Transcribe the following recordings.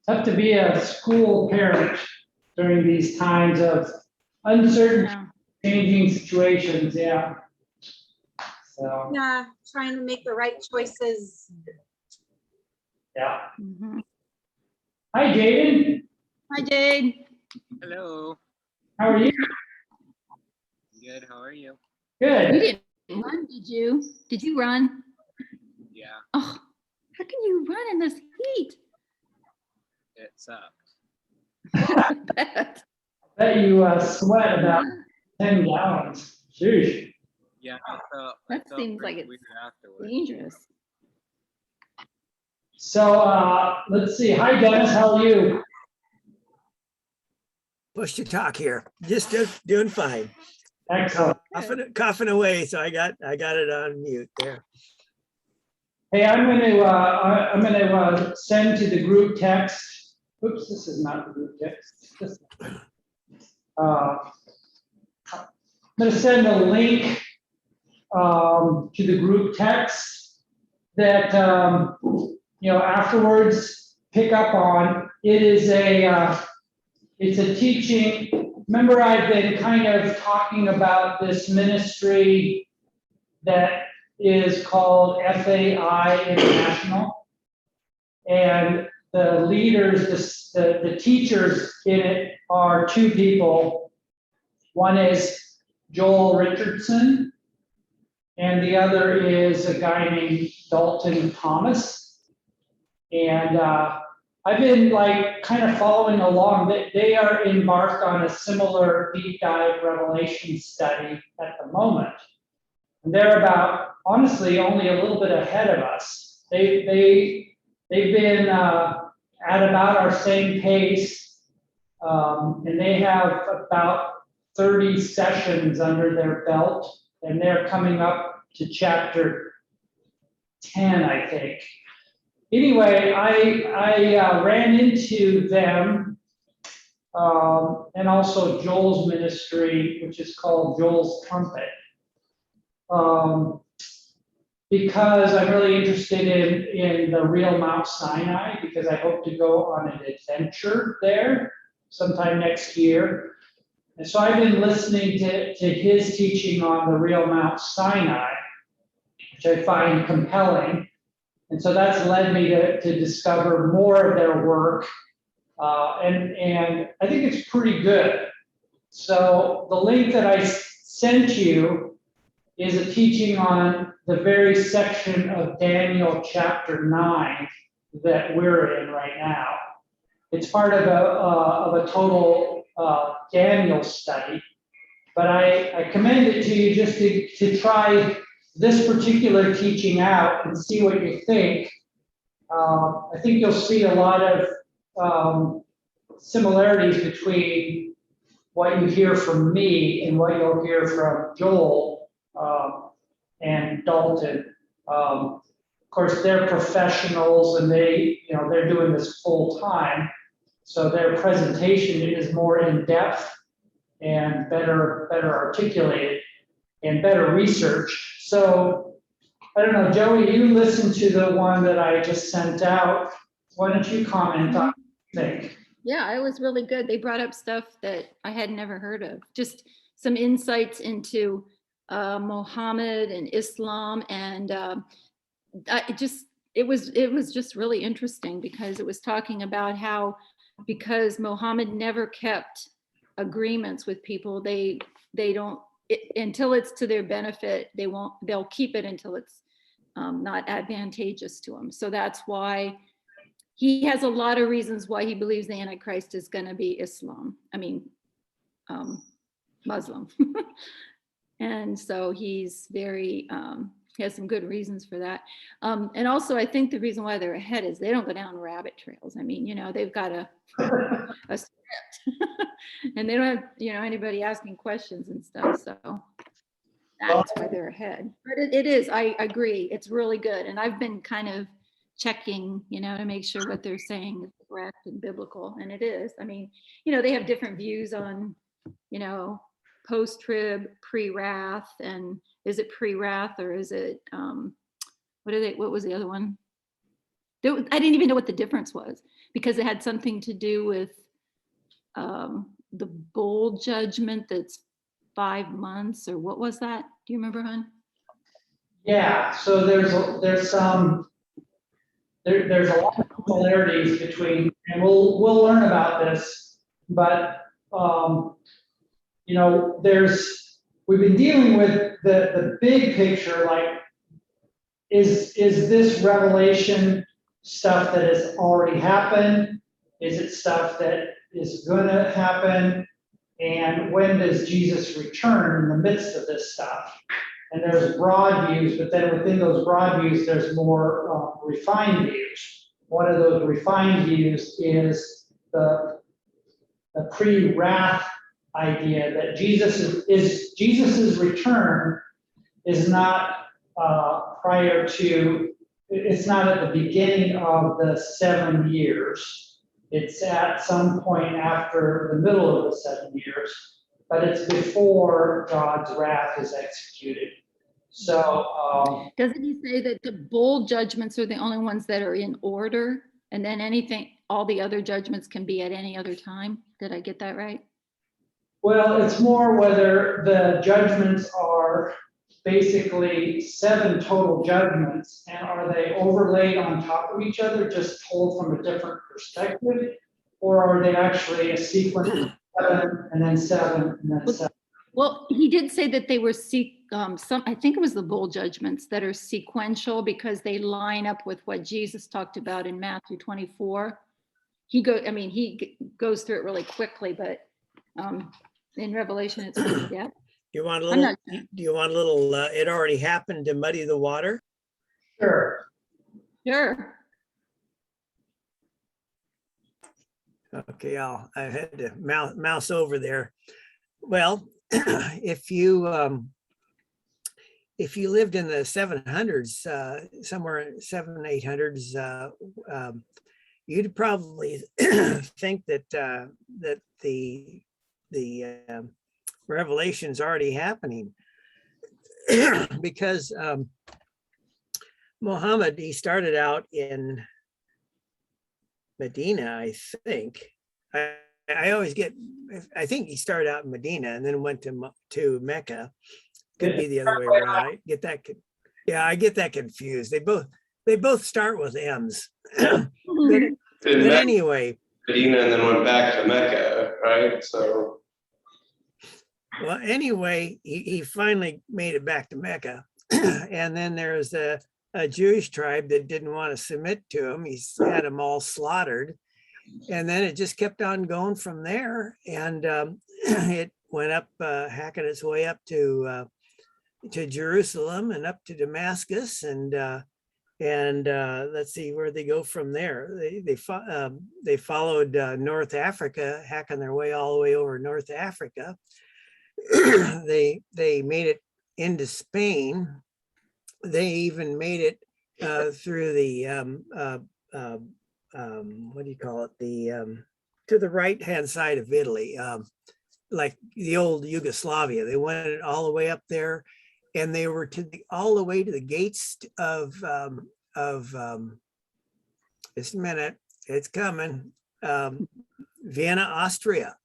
tough to be a school parent during these times of uncertain, Yeah. changing situations. Yeah. So, Yeah, trying to make the right choices. yeah. Mhm. Hi, Jaden. Hi, Jade. Hello. How are you? Good. How are you? You Good. didn't run, did you? Did you run? Yeah, Oh, how can you run in this heat? it sucked. I bet. Bet you sweat about 10 gallons. Sheesh. Yeah, I felt That seems pretty like it's weird afterwards. dangerous. So let's see. Hi, Dennis. How are you? Push to talk here. Just doing fine. Excellent. Coughing away, so I got it on mute there. Hey, I'm gonna send to the group text. Oops, this is not the group text. I'm gonna send a link to the group text that afterwards pick up on. It is it's a teaching. Remember, I've been kind of talking about this ministry that is called FAI International. And the leaders, the teachers in it are two people. One is Joel Richardson, and the other is a guy named Dalton Thomas. And I've been kind of following along. They are embarked on a similar deep dive revelation study at the moment. And they're honestly, only a little bit ahead of us. They've been at about our same pace, and they have about 30 sessions under their belt, and they're coming up to chapter 10, I think. Anyway, I ran into them, and also Joel's ministry, which is called Joel's Trumpet. Because I'm really interested in the real Mount Sinai, because I hope to go on an adventure there sometime next year. And so I've been listening to his teaching on the real Mount Sinai, which I find compelling. And so that's led me to discover more of their work. And I think it's pretty good. So the link that I sent you is a teaching on the very section of Daniel chapter 9 that we're in right now. It's part of a total Daniel study, but I commend it to you just to try this particular teaching out and see what you think. I think you'll see a lot of similarities between what you hear from me and what you'll hear from Joel and Dalton. Of course, they're professionals and they're doing this full time. So their presentation is more in depth and better articulated and better research. So I don't know, Joey, you listened to the one that I just sent out. Why don't you comment on what you think? Yeah, it was really good. They brought up stuff that I had never heard of. Just some insights into Mohammed and Islam, and it was just really interesting because it was talking about how, because Mohammed never kept agreements with people, they don't until it's to their benefit, they'll keep it until it's not advantageous to them. So that's why he has a lot of reasons why he believes the Antichrist is going to be Muslim. And so he's very, he has some good reasons for that. And also, I think the reason why they're ahead is they don't go down rabbit trails. I mean, they've got a script and they don't have, anybody asking questions and stuff. So that's why they're ahead. But it is, I agree, it's really good. And I've been kind of checking, to make sure what they're saying is correct and biblical. And it is. I mean, they have different views on, post-trib, pre-wrath, and is it pre-wrath or is it what was the other one? I didn't even know what the difference was, because it had something to do with the bowl judgment that's 5 months, or what was that? Do you remember, hon? Yeah, so there's some, there's a lot of similarities between, and we'll learn about this, but, you know, we've been dealing with the big picture, like, is this revelation stuff that has already happened? Is it stuff that is gonna happen? And when does Jesus return in the midst of this stuff? And there's broad views, but then within those broad views, there's more refined views. One of those refined views is the pre-wrath idea that Jesus's return is not prior to, it's not at the beginning of the 7 years. It's at some point after the middle of the 7 years, but it's before God's wrath is executed. So, Doesn't he say that the bowl judgments are the only ones that are in order? And then all the other judgments can be at any other time? Did I get that right? well, it's more whether the judgments are basically 7 total judgments, and are they overlaid on top of each other, just told from a different perspective? Or are they actually a sequence of 7 and then 7 and then 7? Well, he did say that they were I think it was the bowl judgments that are sequential because they line up with what Jesus talked about in Matthew 24. He goes through it really quickly, but in Revelation it's pretty depth. You want a I'm little, not- do you want a little, it already happened to muddy the water? Sure. Sure. Okay, I had to mouse over there. Well, if you lived in the 700s, somewhere 800s, you'd probably think that that the revelation's already happening, because Muhammad, he started out in Medina, I think. I think he started out in Medina and then went to Mecca. Could be the other way around. I get that confused. They both start with M's. But anyway, Medina and then went back to Mecca, right? So well, anyway, he finally made it back to Mecca. And then there's a Jewish tribe that didn't want to submit to him. He had them all slaughtered. And then it just kept on going from there. And it went up, hacking its way up to Jerusalem and up to Damascus. And let's see where they go from there. They followed North Africa, hacking their way all the way over North Africa. They made it into Spain. They even made it through the what do you call it? To the right-hand side of Italy, like the old Yugoslavia. They went all the way up there, and they were all the way to the gates of just a minute, it's coming. Vienna, Austria.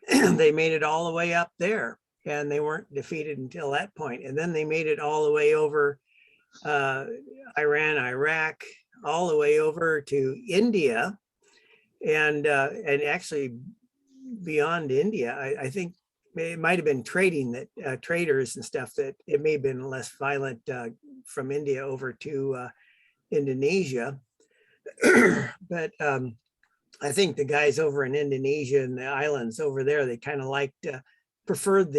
They made it all the way up there, and they weren't defeated until that point. And then they made it all the way over Iran, Iraq, all the way over to India, and actually beyond India. I think it might have been traders and stuff, that it may have been less violent from India over to Indonesia. But I think the guys over in Indonesia and the islands over there, they kind of preferred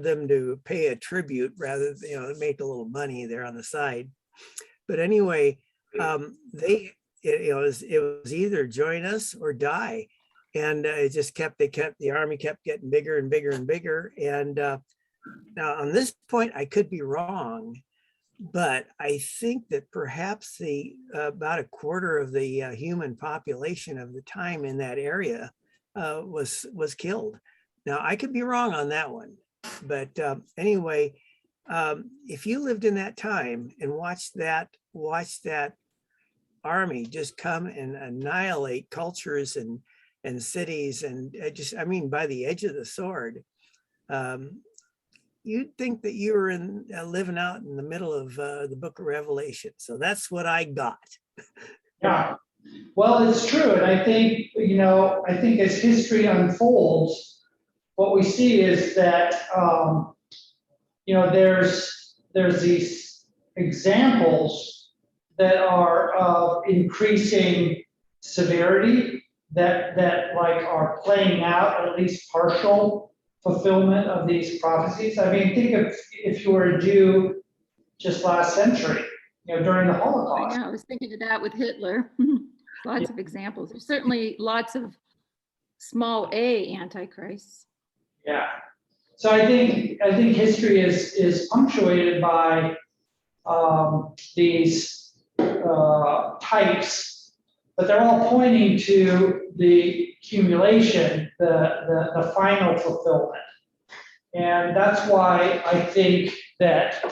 them to pay a tribute rather than, make a little money there on the side. But anyway, it was either join us or die. And the army kept getting bigger and bigger and bigger. And now on this point, I could be wrong, but I think that perhaps about a quarter of the human population of the time in that area was killed. Now, I could be wrong on that one, but anyway, if you lived in that time and watched that watch that army just come and annihilate cultures and cities and I mean, by the edge of the sword. You'd think that you were living out in the middle of the book of Revelation. So that's what I got. Yeah, well, it's true, and I think, I think as history unfolds, what we see is that, there's these examples that are of increasing severity that like are playing out at least partial fulfillment of these prophecies. I mean, think of if you were a Jew just last century, during the I Holocaust. know, I was thinking of that with Hitler. Lots of examples. There's certainly lots of small a antichrists. Yeah. So I think history is punctuated by these types, but they're all pointing to the accumulation, the final fulfillment. And that's why I think that,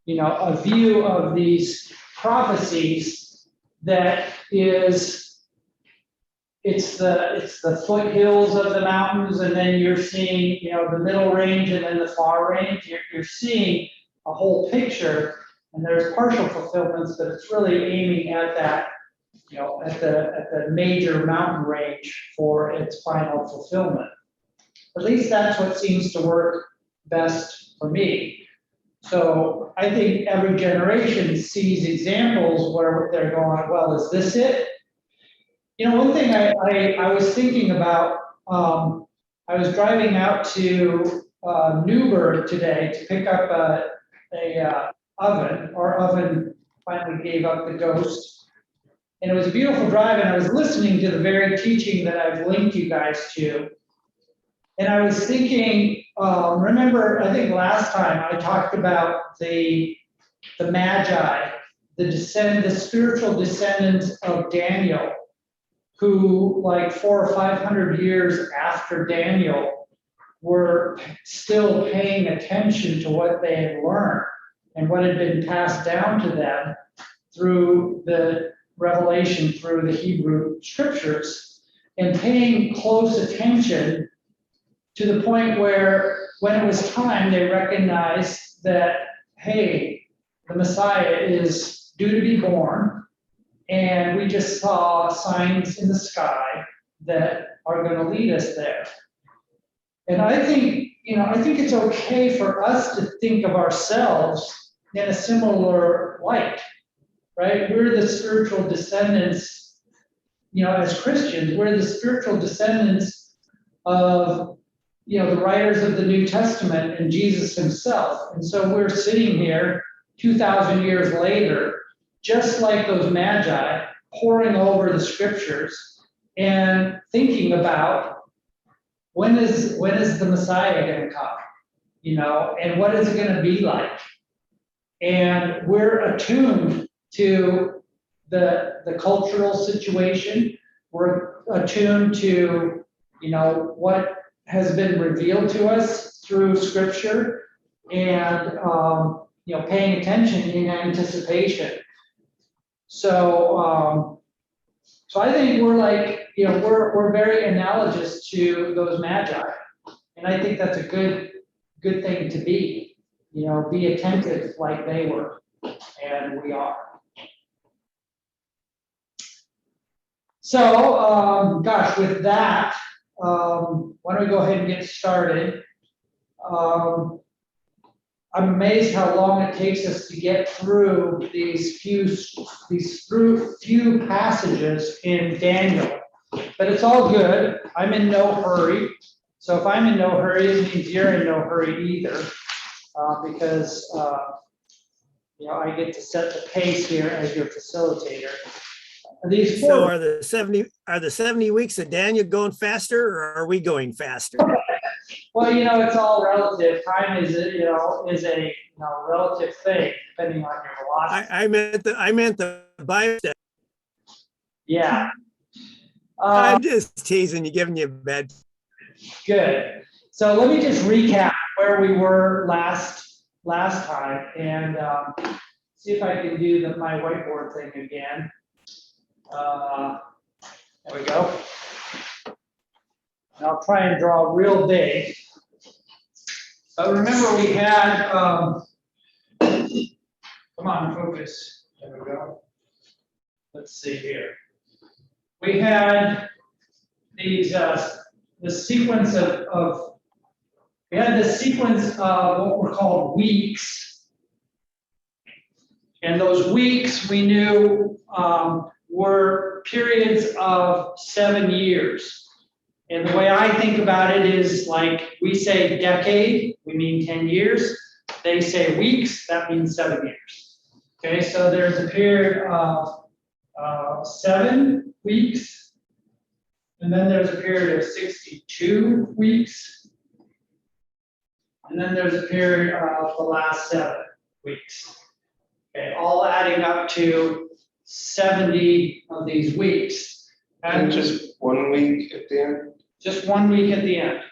a view of these prophecies that is, it's the foothills of the mountains, and then you're seeing, the middle range and then the far range. You're seeing a whole picture, and there's partial fulfillments, but it's really aiming at that, at the major mountain range for its final fulfillment. At least that's what seems to work best for me. So I think every generation sees examples where they're going, well, is this it? One thing I was thinking about, I was driving out to Newburgh today to pick up a oven. Our oven finally gave up the ghost. And it was a beautiful drive, and I was listening to the very teaching that I've linked you guys to. And I was thinking, remember, I think last time I talked about the Magi, the spiritual descendants of Daniel, who like 400 or 500 years after Daniel were still paying attention to what they had learned and what had been passed down to them through the revelation, through the Hebrew scriptures, and paying close attention to the point where when it was time, they recognized that, hey, the Messiah is due to be born, and we just saw signs in the sky that are going to lead us there. And I think it's okay for us to think of ourselves in a similar light, right? We're the spiritual descendants, as Christians, we're the spiritual descendants of the writers of the New Testament and Jesus himself. And so we're sitting here 2,000 years later, just like those Magi, poring over the scriptures and thinking about when is the Messiah going to come, and what is it going to be like? And we're attuned to the cultural situation. We're attuned to, what has been revealed to us through scripture, and paying attention in anticipation. So I think we're like, we're very analogous to those Magi, and I think that's a good thing to be. Be attentive like they were, and we are. So, gosh, with that, why don't we go ahead and get started? I'm amazed how long it takes us to get through these few passages in Daniel, but it's all good. I'm in no hurry. So if I'm in no hurry, it means you're in no hurry either, because I get to set the pace here as your facilitator. These So four, are the 70 weeks of Daniel going faster, or are we going faster? well, it's all relative. Time is a relative thing depending on your velocity. I meant the Bible study. Yeah. I'm just teasing you, giving you a bad. Good. So let me just recap where we were last time. And see if I can do my whiteboard thing again. There we go. And I'll try and draw real big. But remember we had, come on, focus. There we go. Let's see here. We had these, the sequence we had the sequence of what were called weeks. And those weeks we knew were periods of 7 years. And the way I think about it is like we say decade, we mean 10 years. They say weeks, that means 7 years. Okay, so there's a period of 7 weeks. And then there's a period of 62 weeks. And then there's a period of the last 7 weeks. Okay, all adding up to 70 of these weeks. And just 1 week at the end? Just 1 week at the end.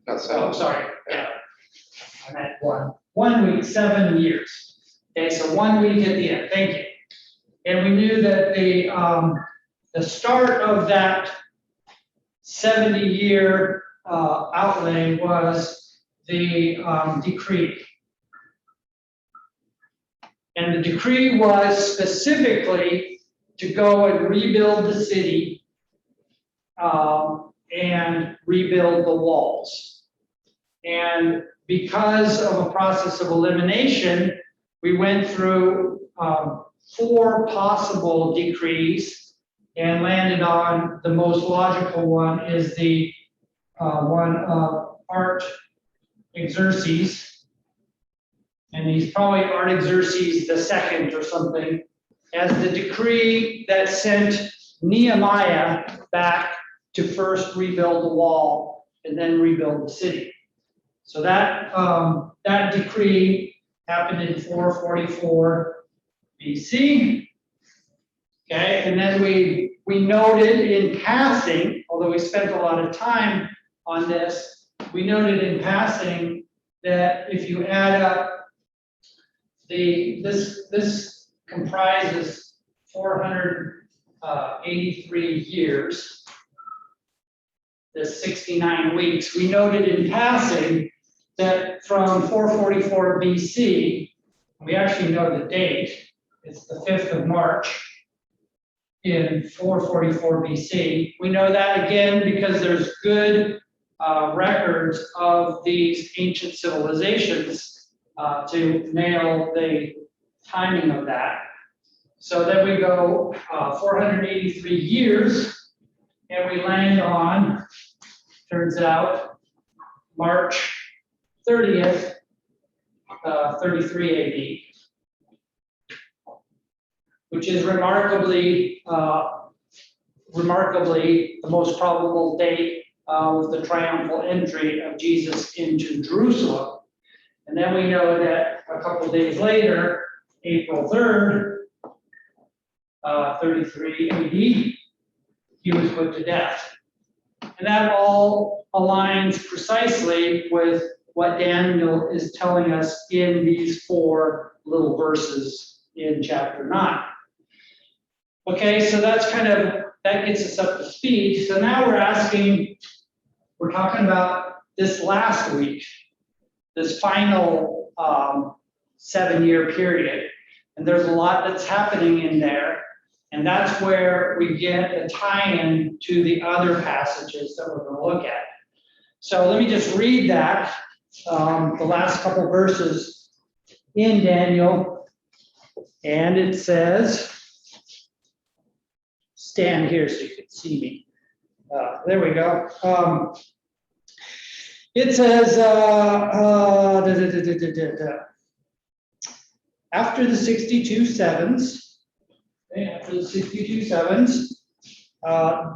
That's Oh, all. sorry, yeah. I meant 1 week, 7 years. Okay, so 1 week at the end, thank you. And we knew that the start of that 70-year outlay was the decree. And the decree was specifically to go and rebuild the city and rebuild the walls. And because of a process of elimination, we went through 4 possible decrees and landed on the most logical one is the one of Artaxerxes. And he's probably Artaxerxes II or something, as the decree that sent Nehemiah back to first rebuild the wall and then rebuild the city. So that decree happened in 444 BC. Okay, and then we noted in passing, although we spent a lot of time on this, we noted in passing that if you add up this comprises 483 years, the 69 weeks. We noted in passing that from 444 BC, we actually know the date, it's the 5th of March in 444 BC. We know that again because there's good records of these ancient civilizations to nail the timing of that. So then we go 483 years and we land on, turns out, March 30th, 33 AD. Which is remarkably the most probable date of the triumphal entry of Jesus into Jerusalem. And then we know that a couple days later, April 3rd, 33 AD, he was put to death. And that all aligns precisely with what Daniel is telling us in these 4 little verses in chapter 9. Okay, so that's that gets us up to speed. So now we're talking about this last week, this final 7-year period. And there's a lot that's happening in there. And that's where we get a tie-in to the other passages that we're going to look at. So let me just read that, the last couple verses in Daniel. And it says, stand here so you can see me. There we go. It says, after the 62 sevens,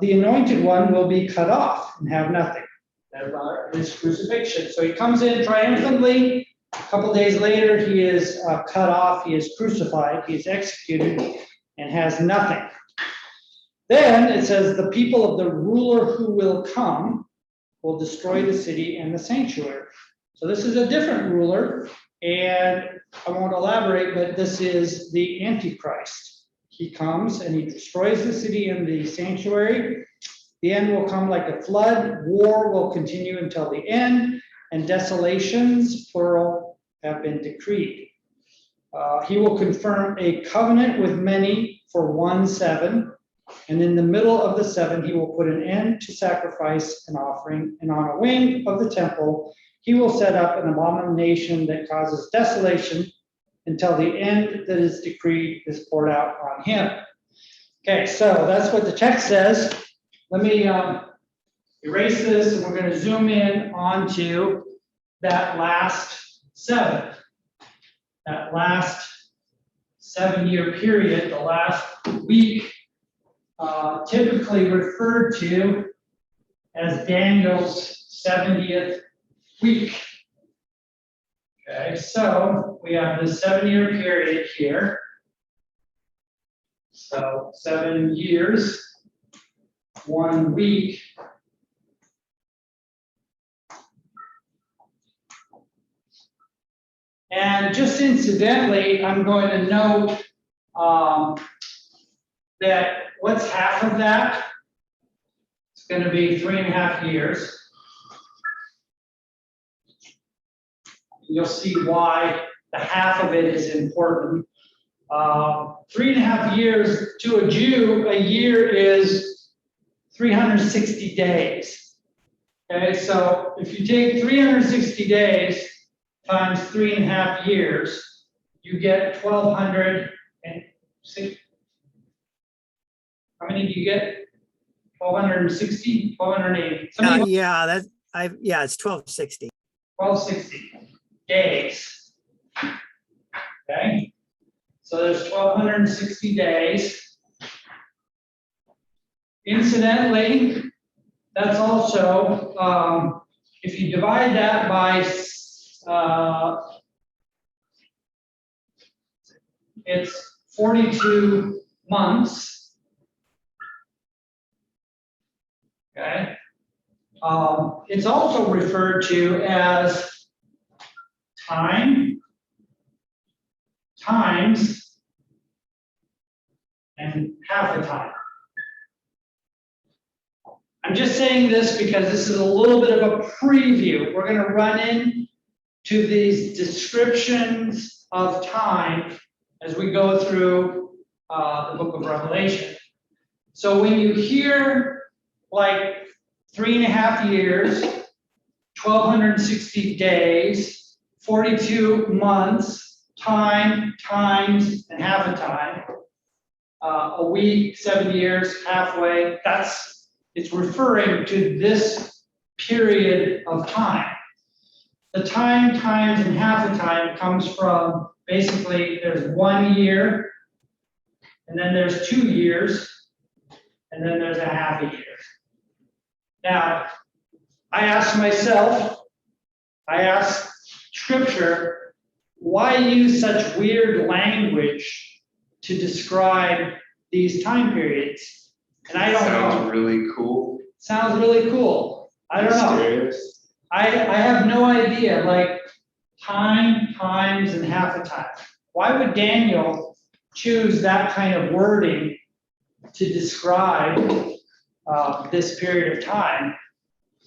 the anointed one will be cut off and have nothing. That's his crucifixion. So he comes in triumphantly. A couple days later, he is cut off. He is crucified. He is executed and has nothing. Then it says, the people of the ruler who will come will destroy the city and the sanctuary. So this is a different ruler. And I won't elaborate, but this is the Antichrist. He comes and he destroys the city and the sanctuary. The end will come like a flood. War will continue until the end, and desolations, plural, have been decreed. He will confirm a covenant with many for 1/7. And in the middle of the 7, he will put an end to sacrifice and offering. And on a wing of the temple, he will set up an abomination that causes desolation until the end that is decreed is poured out on him. Okay, so that's what the text says. Let me erase this, and we're going to zoom in onto that last 7. That last 7-year period, the last week, typically referred to as Daniel's 70th week. Okay, so we have this 7-year period here. So 7 years, 1 week. And just incidentally, I'm going to note that what's half of that? It's going to be 3.5 years. You'll see why the half of it is important. 3.5 years to a Jew, a year is 360 days. Okay, so if you take 360 days times 3.5 years, you get 1,260. How many do you get? 1,260, 1,280. Yeah, it's 1260. 1,260 days. Okay, so there's 1,260 days. Incidentally, that's also, if you divide that by, it's 42 months. Okay. It's also referred to as time times and half a time. I'm just saying this because this is a little bit of a preview. We're going to run into these descriptions of time as we go through the book of Revelation. So when you hear like 3.5 years, 1,260 days, 42 months, time, times, and half a time, a week, 7 years, halfway, it's referring to this period of time. The time, times, and half a time comes from basically there's 1 year, and then there's 2 years, and then there's a half a year. Now, I asked Scripture, why use such weird language to describe these time periods? And I don't know. Sounds really cool. Sounds really cool. I don't know. Mysterious. I have no idea, like time, times, and half a time. Why would Daniel choose that kind of wording to describe this period of time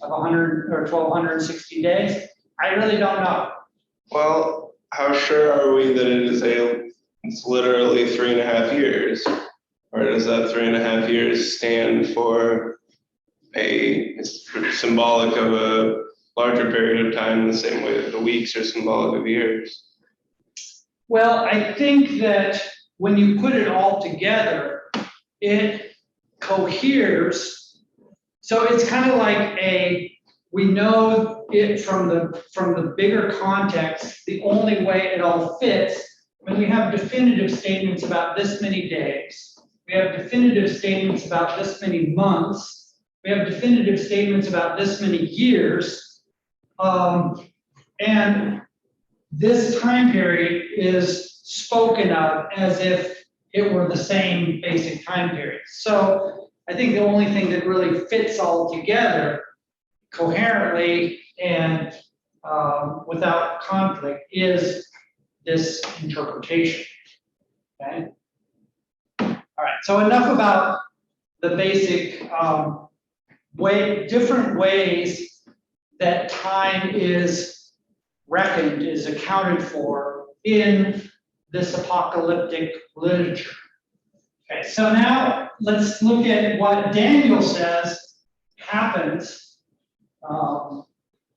of 100 or 1,260 days? I really don't know. Well, how sure are we that it's literally 3.5 years? Or does that 3.5 years stand for it's symbolic of a larger period of time, the same way that the weeks are symbolic of years? Well, I think that when you put it all together, it coheres. So it's kind of like we know it from the bigger context, the only way it all fits when we have definitive statements about this many days. We have definitive statements about this many months. We have definitive statements about this many years. And this time period is spoken of as if it were the same basic time period. So I think the only thing that really fits all together coherently and without conflict is this interpretation. Okay. All right. So enough about the basic different ways that time is reckoned, is accounted for in this apocalyptic literature. Okay, so now let's look at what Daniel says happens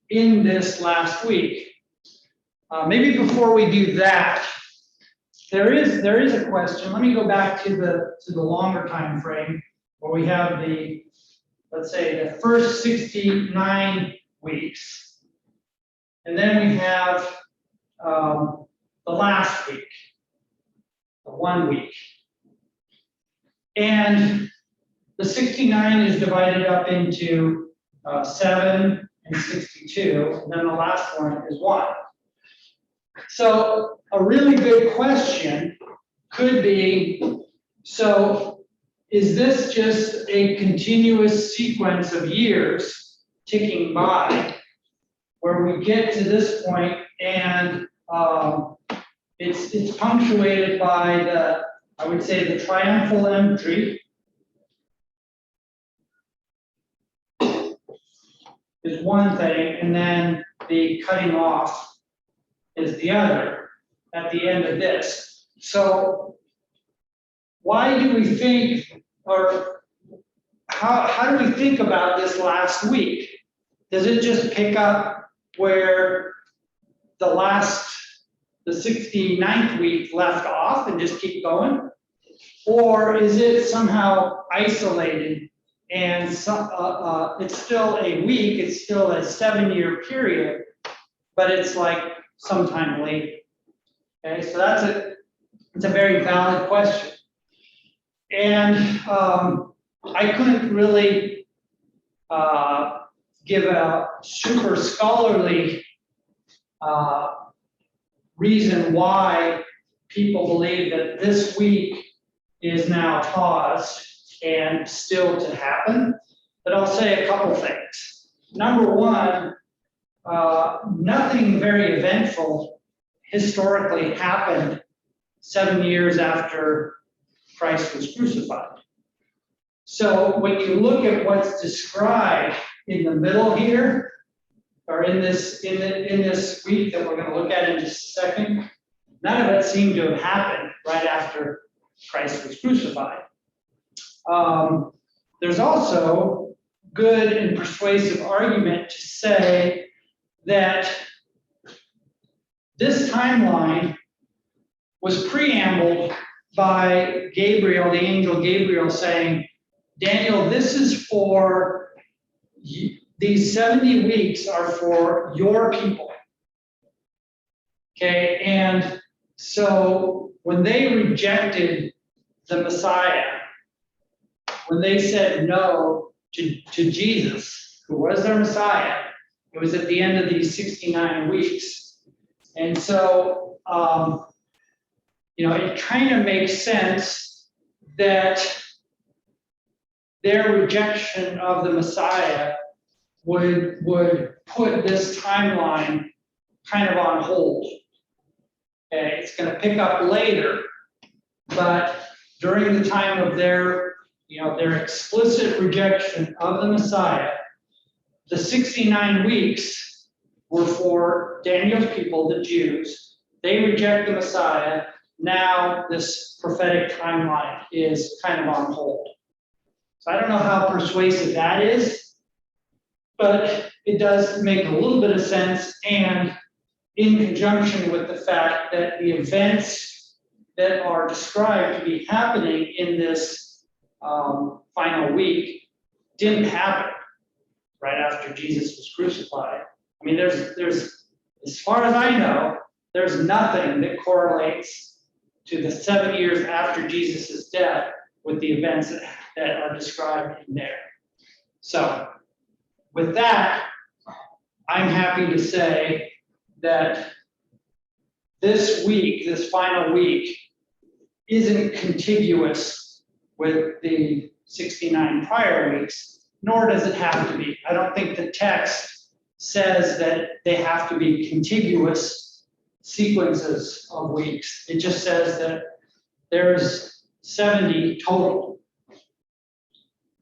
in this last week. Maybe before we do that, there is a question. Let me go back to the longer time frame where we have the, let's say, the first 69 weeks, and then we have the last week, the 1 week. And the 69 is divided up into 7 and 62, and then the last one is 1. So a really good question could be, so is this just a continuous sequence of years ticking by where we get to this point and it's punctuated by the, I would say, the triumphal entry is one thing, and then the cutting off is the other at the end of this. So why do we think, or how do we think about this last week? Does it just pick up where the 69th week left off and just keep going? Or is it somehow isolated and it's still a week, it's still a 7-year period, but it's like sometime later? Okay, so it's a very valid question. And I couldn't really give a super scholarly reason why people believe that this week is now paused and still to happen, but I'll say a couple things. Number one, nothing very eventful historically happened 7 years after Christ was crucified. So when you look at what's described in the middle here, or in this week that we're going to look at in just a second, none of it seemed to have happened right after Christ was crucified. There's also good and persuasive argument to say that this timeline was preambled by Gabriel, the angel Gabriel, saying, Daniel, this is for you. These 70 weeks are for your people. Okay, and so when they rejected the Messiah, when they said no to Jesus, who was their Messiah, it was at the end of these 69 weeks. And so, it kind of makes sense that their rejection of the Messiah would put this timeline kind of on hold. Okay, it's going to pick up later, but during the time of their explicit rejection of the Messiah, the 69 weeks were for Daniel's people, the Jews. They reject the Messiah. Now this prophetic timeline is kind of on hold. So I don't know how persuasive that is, but it does make a little bit of sense, and in conjunction with the fact that the events that are described to be happening in this final week didn't happen right after Jesus was crucified. I mean, there's as far as I know, there's nothing that correlates to the 7 years after Jesus' death with the events that are described in there. So with that, I'm happy to say that this week, this final week, isn't contiguous with the 69 prior weeks, nor does it have to be. I don't think the text says that they have to be contiguous sequences of weeks. It just says that there's 70 total.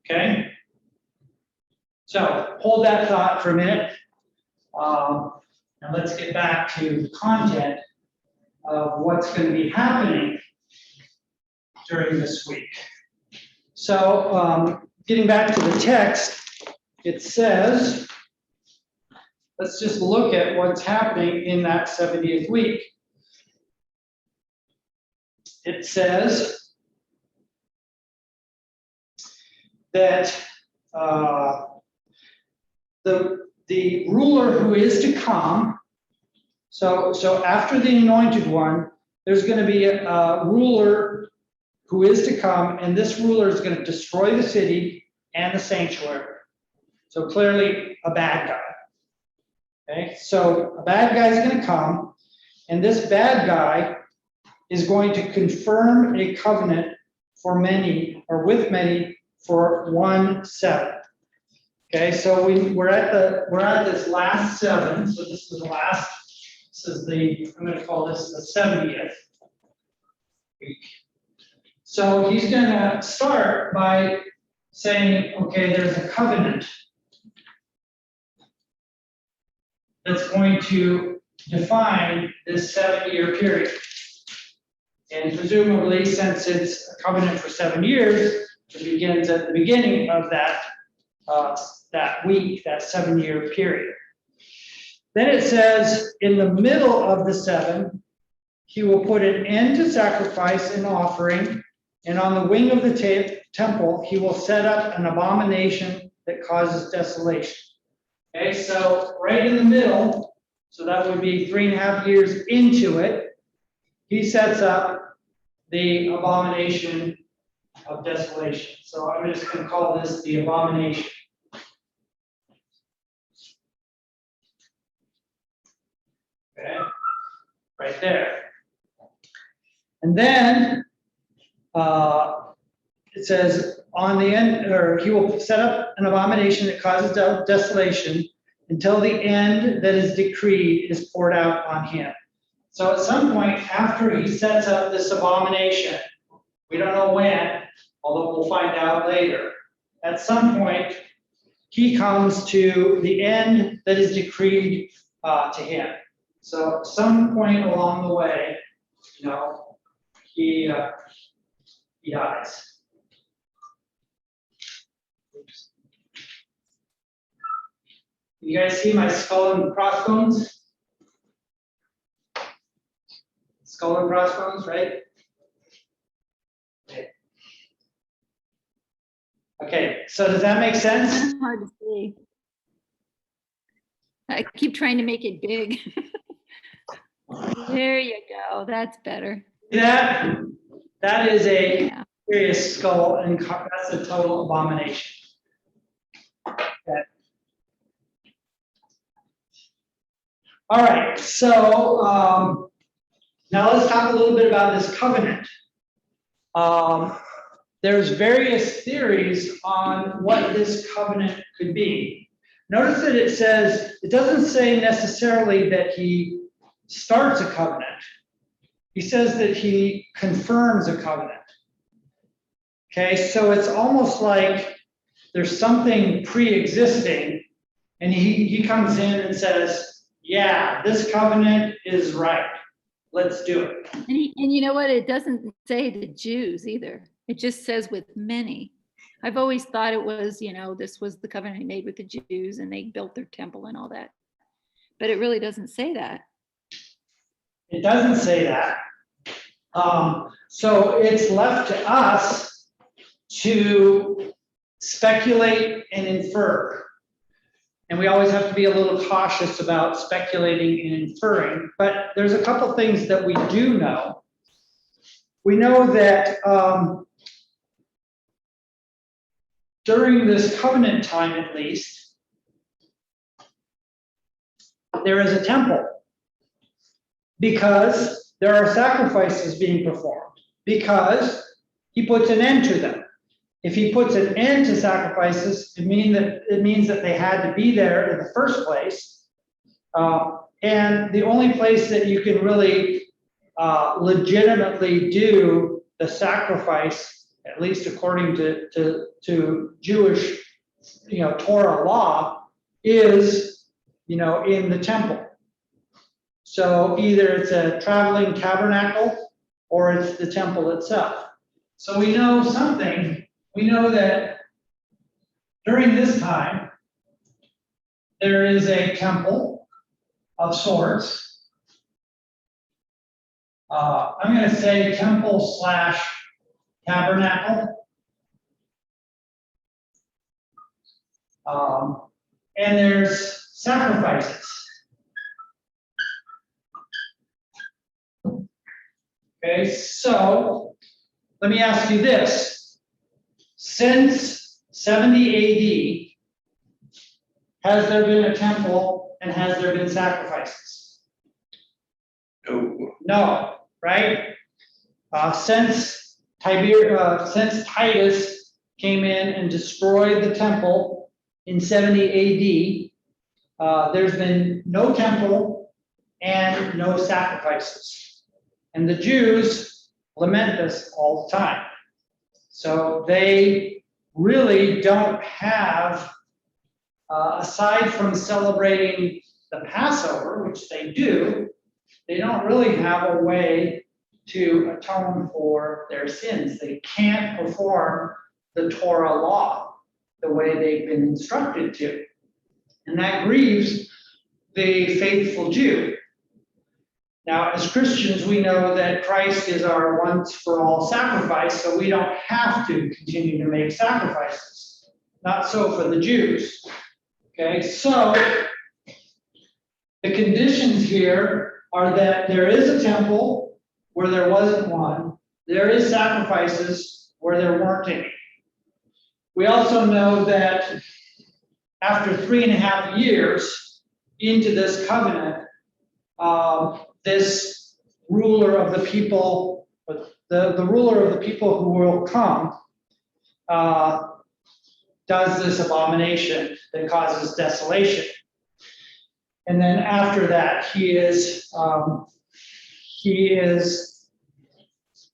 Okay? So hold that thought for a minute. Now let's get back to the content of what's going to be happening during this week. So getting back to the text, it says, let's just look at what's happening in that 70th week. It says that the ruler who is to come, so after the anointed one, there's going to be a ruler who is to come, and this ruler is going to destroy the city and the sanctuary. So clearly a bad guy. Okay, so a bad guy is going to come, and this bad guy is going to confirm a covenant for many, or with many, for 1/7. Okay, so we're at this last 7. So this is the last. This is I'm going to call this the 70th week. So he's going to start by saying, okay, there's a covenant that's going to define this 7-year period. And presumably, since it's a covenant for 7 years, it begins at the beginning of that week, that 7-year period. Then it says, in the middle of the 7, he will put an end to sacrifice and offering, and on the wing of the temple, he will set up an abomination that causes desolation. Okay, so right in the middle, so that would be 3.5 years into it, he sets up the abomination of desolation. So I'm just going to call this the abomination. Okay, right there. And then it says on the end, or he will set up an abomination that causes desolation until the end that is decreed is poured out on him. So at some point after he sets up this abomination, we don't know when, although we'll find out later, at some point he comes to the end that is decreed to him. So some point along the way, he dies. Oops. You guys see my skull and crossbones? Skull and crossbones, right? Okay, so does that make sense? Kind of hard to see. I keep trying to make it big. There you go. That's better. That is a Yeah. serious skull, and that's a total abomination. Okay. All right, so now let's talk a little bit about this covenant. There's various theories on what this covenant could be. Notice that it doesn't say necessarily that he starts a covenant. He says that he confirms a covenant. Okay, so it's almost like there's something pre-existing, and he comes in and says, yeah, this covenant is right. Let's do it. And you know what? It doesn't say the Jews either. It just says with many. I've always thought it was, this was the covenant he made with the Jews and they built their temple and all that. But it really doesn't say that. It doesn't say that. So it's left to us to speculate and infer. And we always have to be a little cautious about speculating and inferring. But there's a couple things that we do know. We know that during this covenant time, at least, there is a temple because there are sacrifices being performed, because he puts an end to them. if he puts an end to sacrifices, it means that they had to be there in the first place. And the only place that you can really legitimately do the sacrifice, at least according to Jewish, Torah law, is, in the temple. So either it's a traveling tabernacle or it's the temple itself. So we know something. We know that during this time, there is a temple of sorts. I'm going to say temple / tabernacle. And there's sacrifices. Okay, so let me ask you this. Since 70 AD, has there been a temple and has there been sacrifices? No. No, right? Since Titus came in and destroyed the temple in 70 AD, there's been no temple and no sacrifices. And the Jews lament this all the time. So they really don't have, aside from celebrating the Passover, which they do, they don't really have a way to atone for their sins. They can't perform the Torah law the way they've been instructed to. And that grieves the faithful Jew. Now, as Christians, we know that Christ is our once for all sacrifice, so we don't have to continue to make sacrifices. Not so for the Jews. Okay, so the conditions here are that there is a temple where there wasn't one. There is sacrifices where there weren't any. We also know that after 3.5 years into this covenant, this ruler of the people, the ruler of the people who will come, does this abomination that causes desolation. And then after that, he is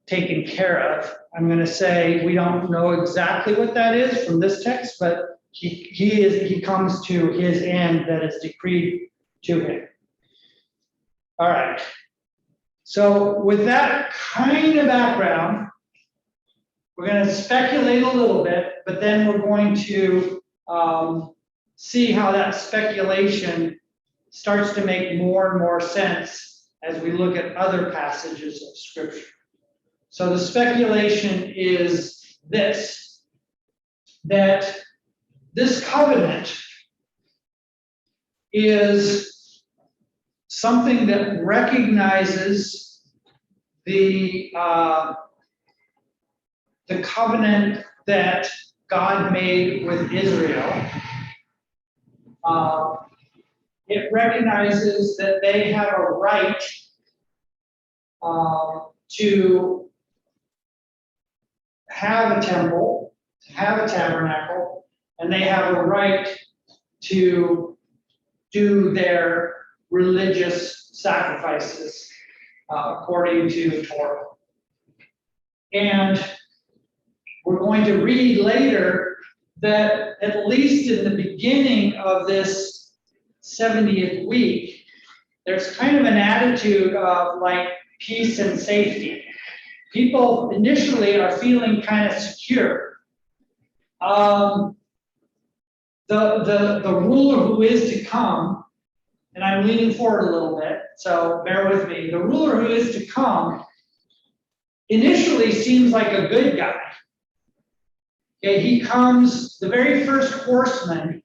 taken care of. I'm going to say we don't know exactly what that is from this text, but he comes to his end that is decreed to him. All right. So with that kind of background, we're going to speculate a little bit, but then we're going to see how that speculation starts to make more and more sense as we look at other passages of Scripture. So the speculation is this, that this covenant is something that recognizes the covenant that God made with Israel. It recognizes that they have a right to have a temple, to have a tabernacle, and they have a right to do their religious sacrifices according to Torah. And we're going to read later that at least in the beginning of this 70th week, there's kind of an attitude of like peace and safety. People initially are feeling kind of secure. The ruler who is to come, and I'm leaning forward a little bit, so bear with me. The ruler who is to come initially seems like a good guy. Okay, he comes, the very first horseman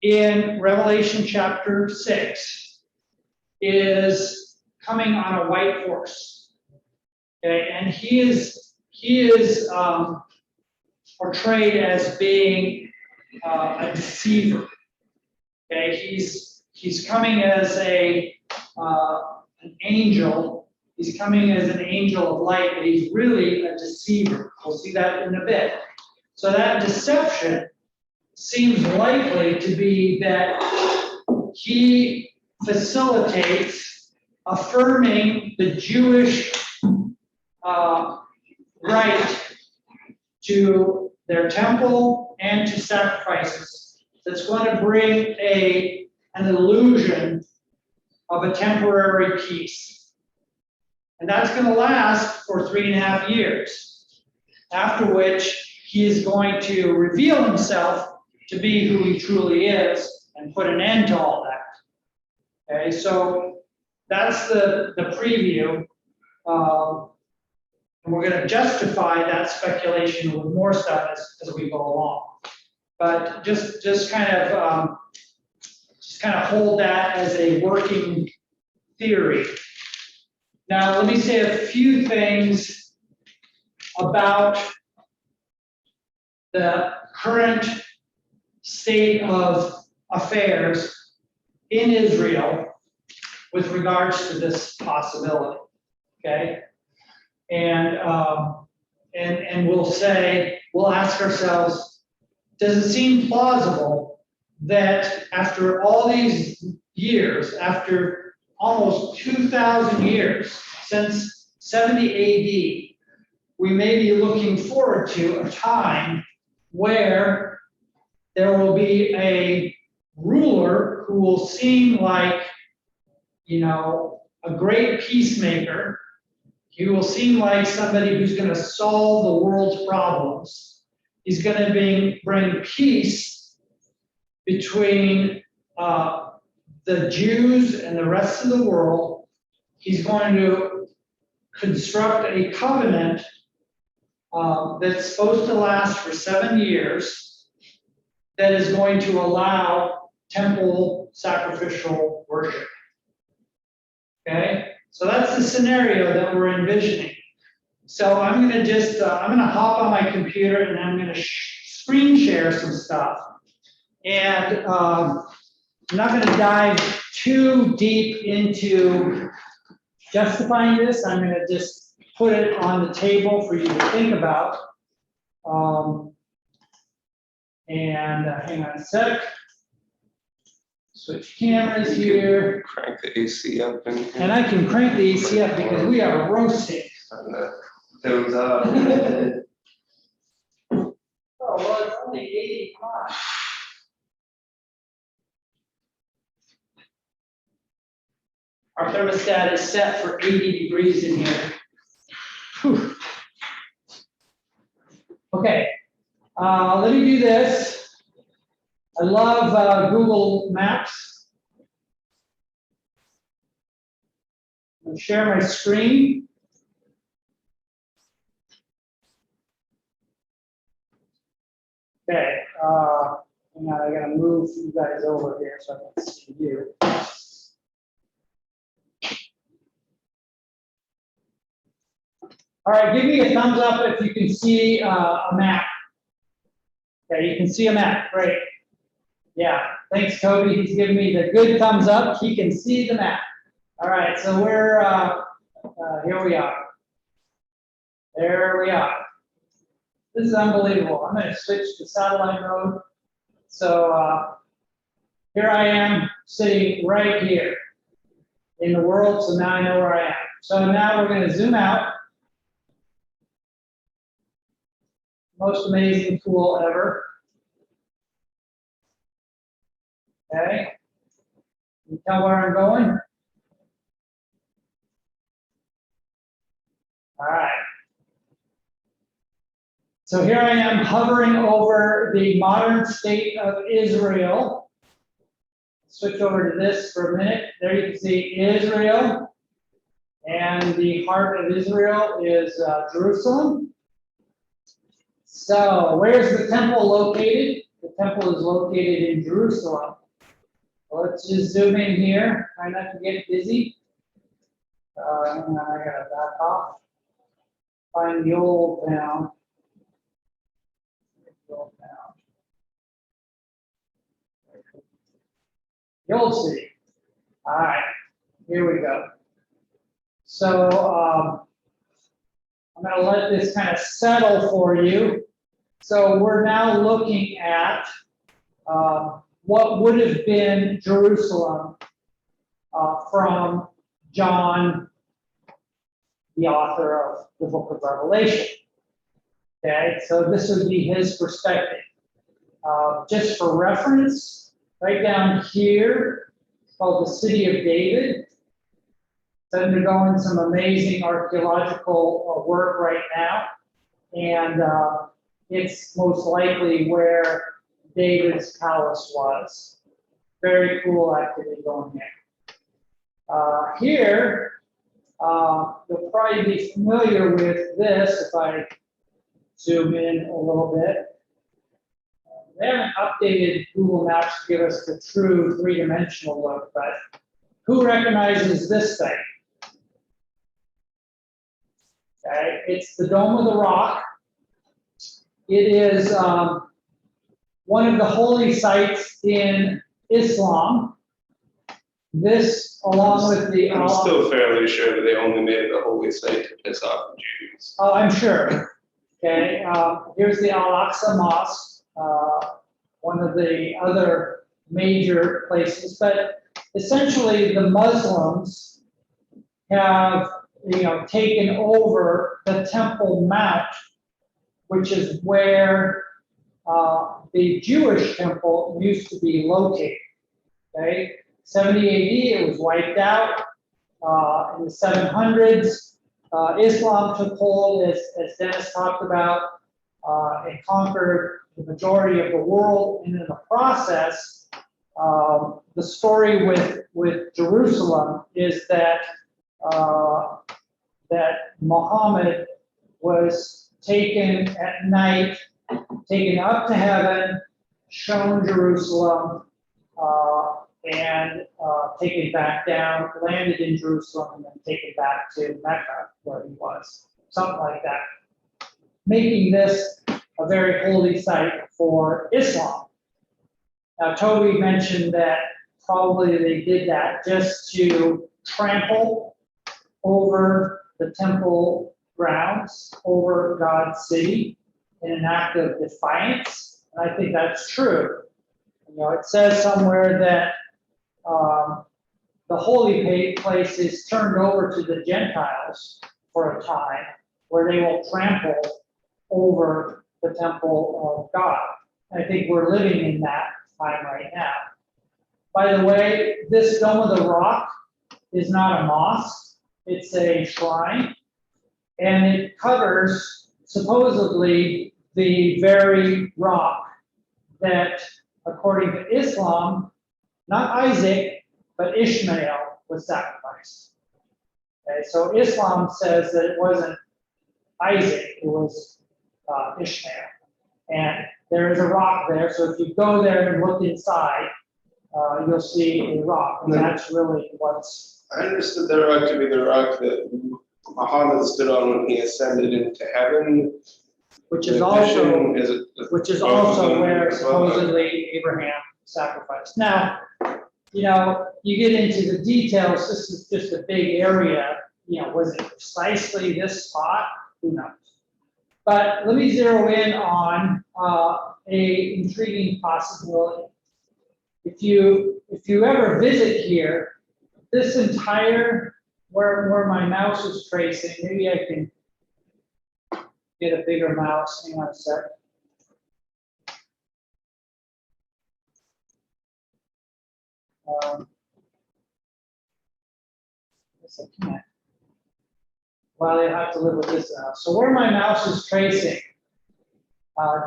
in Revelation chapter 6 is coming on a white horse. Okay, and he is portrayed as being a deceiver. Okay, he's coming as an angel He's coming as an angel of light, but he's really a deceiver. We'll see that in a bit. So that deception seems likely to be that he facilitates affirming the Jewish right to their temple and to sacrifices. That's going to bring an illusion of a temporary peace. And that's going to last for 3.5 years, after which he is going to reveal himself to be who he truly is and put an end to all that. Okay, so that's the preview. And we're going to justify that speculation with more stuff as we go along. But just kind of hold that as a working theory. Now, let me say a few things about the current state of affairs in Israel with regards to this possibility, okay? And we'll ask ourselves, does it seem plausible that after all these years, after almost 2,000 years, since 70 AD, we may be looking forward to a time where there will be a ruler who will seem like, a great peacemaker. He will seem like somebody who's going to solve the world's problems. He's going to bring peace between the Jews and the rest of the world. He's going to construct a covenant that's supposed to last for 7 years that is going to allow temple sacrificial worship. Okay? So that's the scenario that we're envisioning. So I'm going to hop on my computer and I'm going to screen share some stuff. And I'm not going to dive too deep into justifying this. I'm going to just put it on the table for you to think about. Hang on a sec. Switch cameras here. Crank the AC up in here. And I can crank the AC up because we are roasting. And toes up. Oh, well, it's only 85. Our thermostat is set for 80 degrees in here. Whew. Okay, let me do this. I love Google Maps. I'm going to share my screen. Okay, hang on, I gotta move you guys over here so I can see you. All right, give me a thumbs up if you can see a map. Okay, you can see a map, great. Yeah, thanks, Toby. He's giving me the good thumbs up. He can see the map. All right, so we're, here we are. There we are. This is unbelievable. I'm going to switch to satellite mode. So here I am sitting right here in the world. So now I know where I am. So now we're going to zoom out. Most amazing tool ever. Okay. Can you tell where I'm going? All right. So here I am hovering over the modern state of Israel. Switch over to this for a minute. There you can see Israel. And the heart of Israel is Jerusalem. So where's the temple located? The temple is located in Jerusalem. So let's just zoom in here. Try not to get busy. Hang on, I gotta back off. Find the old town. The old city. All right, here we go. So I'm going to let this kind of settle for you. So we're now looking at what would have been Jerusalem from John, the author of the book of Revelation. Okay, so this would be his perspective. Just for reference, right down here, it's called the City of David. It's undergoing some amazing archaeological work right now, and it's most likely where David's palace was. Very cool activity going there. Here, you'll probably be familiar with this if I zoom in a little bit. They haven't updated Google Maps to give us the true three-dimensional look, but who recognizes this thing? Okay, it's the Dome of the Rock. It is one of the holy sites in Islam. This, along with the I'm still fairly sure that they only made it a holy site to piss off the Jews. Oh, I'm sure. Okay, here's the Al-Aqsa Mosque, one of the other major places, but essentially the Muslims have, taken over the Temple Mount, which is where the Jewish temple used to be located. Okay, 70 AD, it was wiped out. In the 700s, Islam took hold, as Dennis talked about, and conquered the majority of the world. And in the process, the story with Jerusalem is that that Muhammad was taken at night, taken up to heaven, shown Jerusalem, and taken back down, landed in Jerusalem, and then taken back to Mecca, where he was, something like that, making this a very holy site for Islam. Now, Toby mentioned that probably they did that just to trample over the temple grounds, over God's city, in an act of defiance, and I think that's true. It says somewhere that the holy place is turned over to the Gentiles for a time, where they will trample over the temple of God. I think we're living in that time right now. By the way, this Dome of the Rock is not a mosque, it's a shrine, and it covers supposedly the very rock that, according to Islam, not Isaac, but Ishmael was sacrificed. Okay, so Islam says that it wasn't Isaac, it was Ishmael. And there is a rock there, so if you go there and look inside, you'll see a rock, and that's really what's... I understood that rock to be the rock that Muhammad stood on when he ascended into heaven. Which is The also, vision, is it which is both of also them where as well? supposedly Abraham sacrificed. Now, you get into the details, this is just a big area, was it precisely this spot? Who knows? But let me zero in on a intriguing possibility. If you ever visit here, this entire, where my mouse is tracing, maybe I can get a bigger mouse, hang on a sec. Yes, I can't. Well, I have to live with this now. So where my mouse is tracing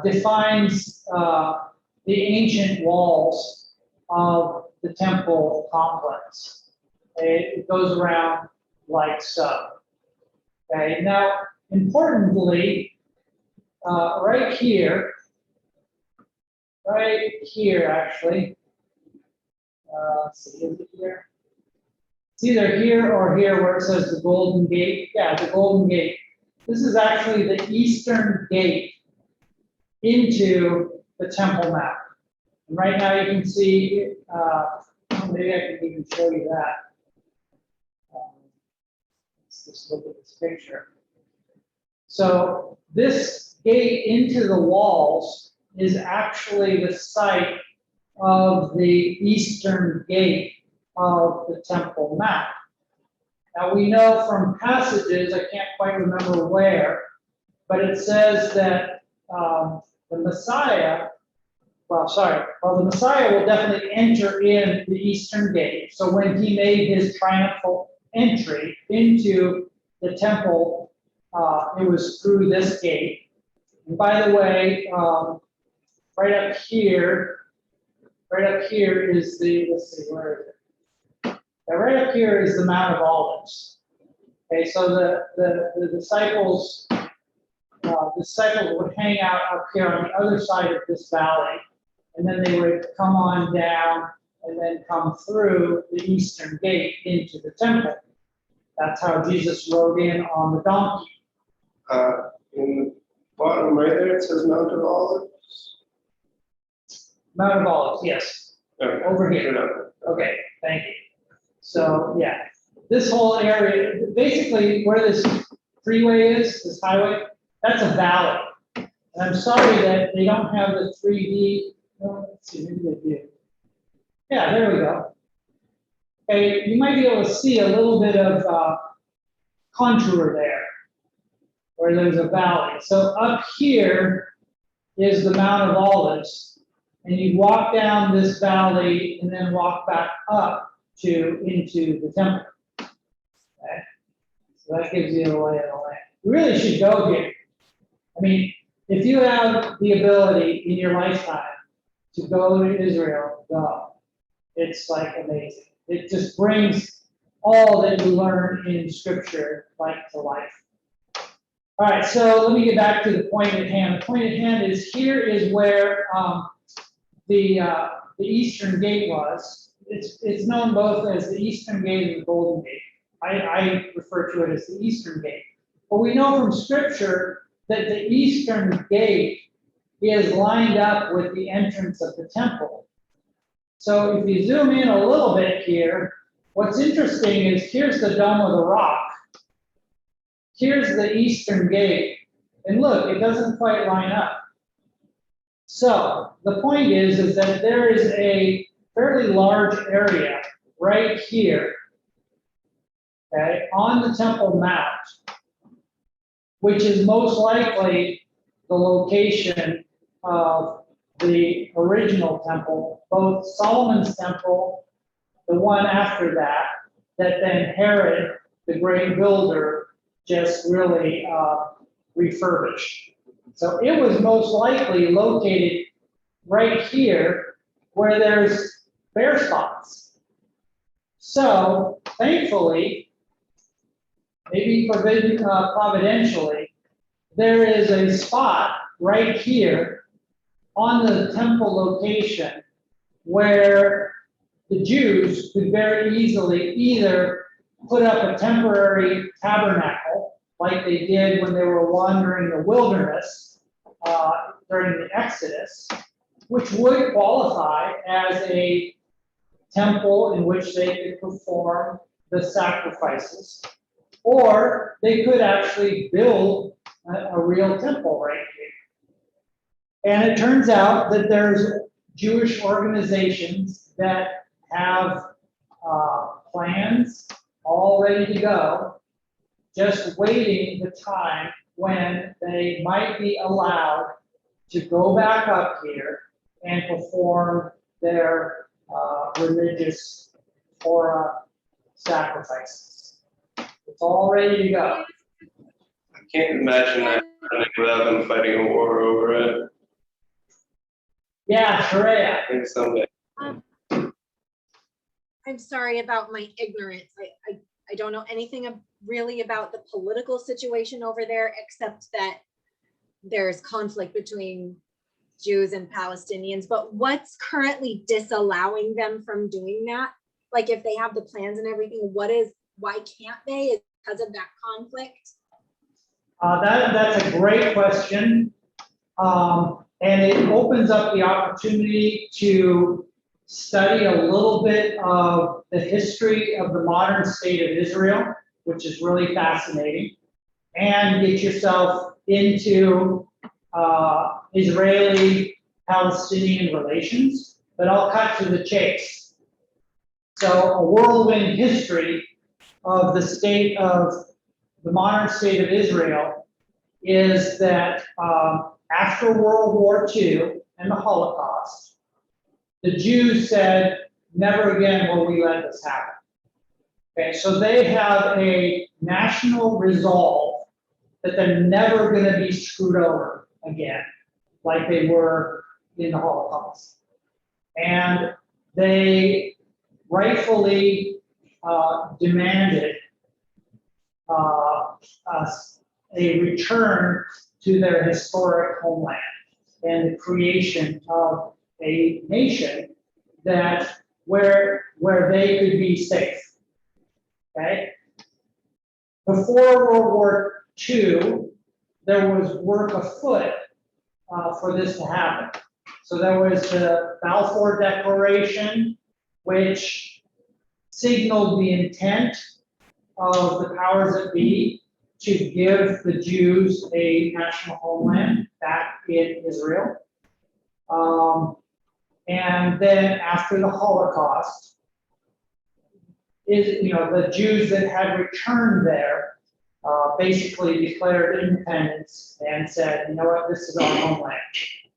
defines the ancient walls of the temple complex. Okay? It goes around like so. Okay, now importantly, right here actually, let's see, is it here? It's either here or here where it says the Golden Gate. Yeah, the Golden Gate. This is actually the eastern gate into the Temple Mount. And right now you can see, maybe I can even show you that. Let's Just look at this picture. So this gate into the walls is actually the site of the eastern gate of the Temple Mount. Now we know from passages, I can't quite remember where, but it says that the Messiah, the Messiah will definitely enter in the eastern gate. So when he made his triumphal entry into the temple, it was through this gate. And by the way, right up here is the, let's see, where is it? Yeah, right up here is the Mount of Olives. Okay, so the disciples would hang out up here on the other side of this valley, and then they would come on down and then come through the eastern gate into the temple. That's how Jesus rode in on the donkey. In the bottom right there, it says Mount of Olives. Mount of Olives, yes, Okay. over here. Okay, thank you. So, yeah, this whole area, basically where this freeway is, this highway, that's a valley. And I'm sorry that they don't have the 3D, well, let's see, maybe they do. Yeah, there we go. Okay, you might be able to see a little bit of contour there, where there's a valley. So up here is the Mount of Olives, and you walk down this valley and then walk back up into the temple. Okay? So that gives you the lay of the land. You really should go here. I mean, if you have the ability in your lifetime to go to Israel, go. It's like amazing. It just brings all that you learn in Scripture like to life. All right, so let me get back to the point at hand. The point at hand is here is where the Eastern Gate was. It's known both as the Eastern Gate and the Golden Gate. I refer to it as the Eastern Gate. But we know from Scripture that the Eastern Gate is lined up with the entrance of the temple. So if you zoom in a little bit here, what's interesting is here's the Dome of the Rock. Here's the Eastern Gate. And look, it doesn't quite line up. So the point is that there is a fairly large area right here, okay, on the Temple Mount, which is most likely the location of the original temple, both Solomon's temple, the one after that then Herod, the great builder, just really refurbished. So it was most likely located right here where there's bare spots. So thankfully, maybe providentially, there is a spot right here on the temple location where the Jews could very easily either put up a temporary tabernacle like they did when they were wandering the wilderness during the Exodus, which would qualify as a temple in which they could perform the sacrifices, or they could actually build a real temple right here. And it turns out that there's Jewish organizations that have plans all ready to go, just waiting the time when they might be allowed to go back up here and perform their religious Torah sacrifices. It's all ready to go. I can't imagine that happening without them fighting a war over it. Yeah, Sharia. I think someday. I'm sorry about my ignorance. I don't know anything really about the political situation over there, except that there's conflict between Jews and Palestinians. But what's currently disallowing them from doing that? Like if they have the plans and everything, why can't they? Is it because of that conflict? That's a great question. And it opens up the opportunity to study a little bit of the history of the modern state of Israel. which is really fascinating, and get yourself into Israeli-Palestinian relations, but I'll cut to the chase. So a whirlwind history of the modern state of Israel is that after World War II and the Holocaust, the Jews said, never again will we let this happen. Okay, so they have a national resolve that they're never going to be screwed over again, like they were in the Holocaust. And they rightfully demanded a return to their historic homeland and the creation of a nation that where they could be safe. Okay. Before World War II, there was work afoot for this to happen. So there was the Balfour Declaration, which signaled the intent of the powers that be to give the Jews a national homeland back in Israel. And then after the Holocaust, the Jews that had returned there basically declared independence and said, you know what, this is our homeland.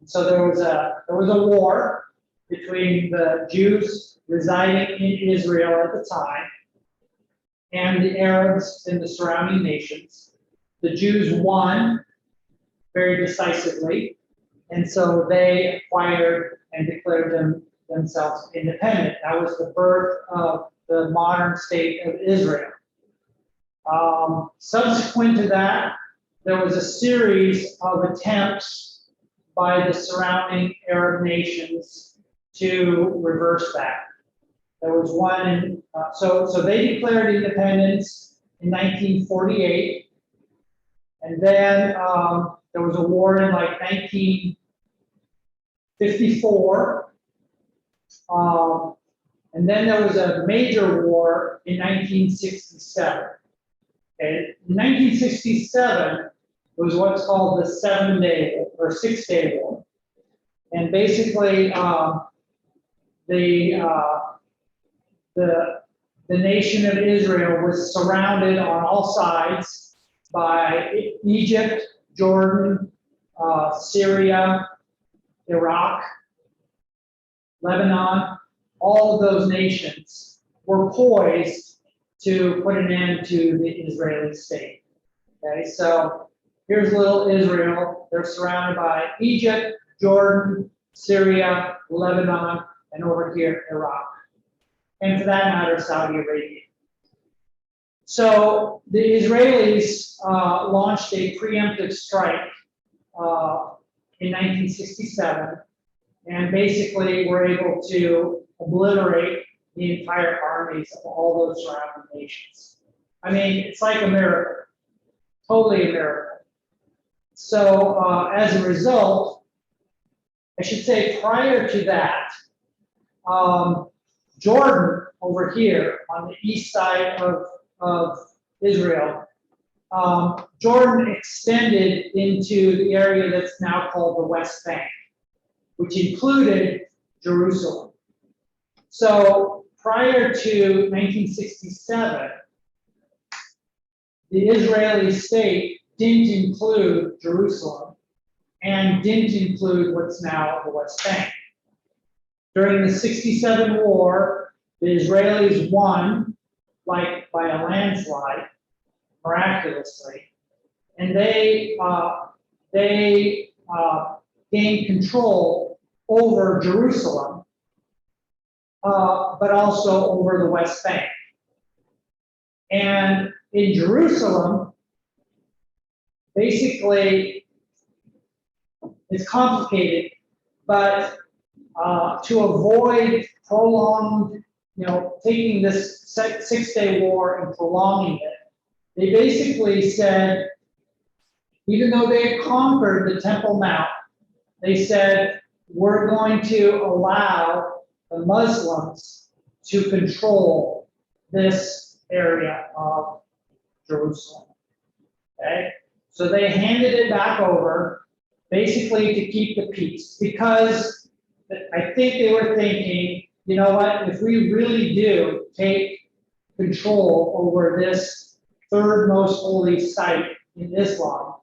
So there was a war between the Jews residing in Israel at the time and the Arabs in the surrounding nations. The Jews won very decisively, and so they acquired and declared themselves independent. That was the birth of the modern state of Israel. Subsequent to that, there was a series of attempts by the surrounding Arab nations to reverse that. There was one, so they declared independence in 1948, and then there was a war in like 1954, and then there was a major war in 1967. Okay. In 1967, it was what's called the 7-Day War, or 6-Day War, and basically the nation of Israel was surrounded on all sides by Egypt, Jordan, Syria, Iraq, Lebanon. All of those nations were poised to put an end to the Israeli state. Okay, so here's little Israel. They're surrounded by Egypt, Jordan, Syria, Lebanon, and over here, Iraq. And for that matter, Saudi Arabia. So the Israelis launched a preemptive strike in 1967, and basically were able to obliterate the entire armies of all those surrounding nations. I mean, it's like a miracle, totally a miracle. So as a result, I should say prior to that, Jordan over here on the east side of Israel, Jordan extended into the area that's now called the West Bank, which included Jerusalem. So prior to 1967, the Israeli state didn't include Jerusalem and didn't include what's now the West Bank. During the 67 war, the Israelis won, like by a landslide, miraculously, and they gained control over Jerusalem, but also over the West Bank. And in Jerusalem, basically, it's complicated, but to avoid prolonged, taking this 6-day war and prolonging it, they basically said, even though they had conquered the Temple Mount, they said, we're going to allow the Muslims to control this area of Jerusalem. Okay, so they handed it back over basically to keep the peace, because I think they were thinking, you know what, if we really do take control over this third most holy site in Islam,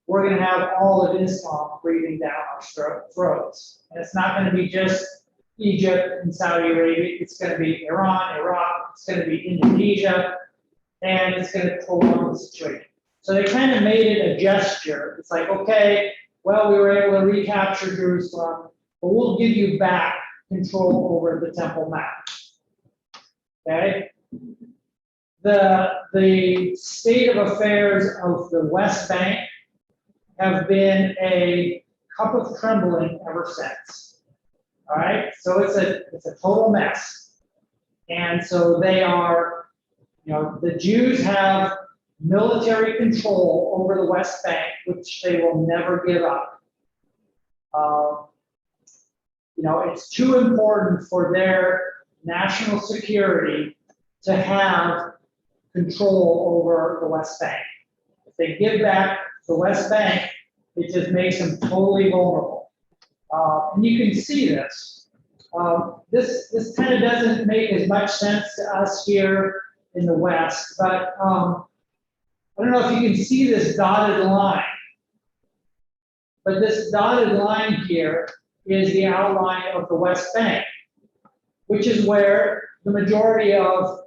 we're going to have all of Islam breathing down our throats. And it's not going to be just Egypt and Saudi Arabia, it's going to be Iran, Iraq, it's going to be Indonesia, and it's going to prolong the situation. So they kind of made it a gesture. It's like, okay, well, we were able to recapture Jerusalem, but we'll give you back control over the Temple Mount. Okay? The state of affairs of the West Bank have been a cup of trembling ever since. All right, so it's a total mess. And so they are, the Jews have military control over the West Bank, which they will never give up. It's too important for their national security to have control over the West Bank. If they give back the West Bank, it just makes them totally vulnerable. And you can see this. This kind of doesn't make as much sense to us here in the West, but I don't know if you can see this dotted line, but this dotted line here is the outline of the West Bank, which is where the majority of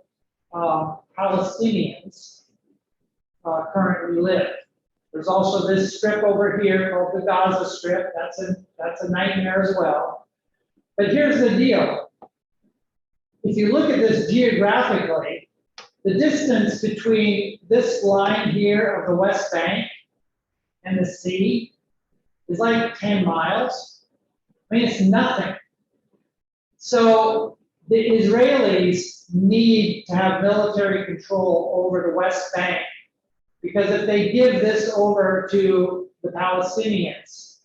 Palestinians currently live. There's also this strip over here called the Gaza Strip. That's a nightmare as well. But here's the deal. If you look at this geographically, the distance between this line here of the West Bank and the sea is like 10 miles. I mean, it's nothing. So the Israelis need to have military control over the West Bank, because if they give this over to the Palestinians,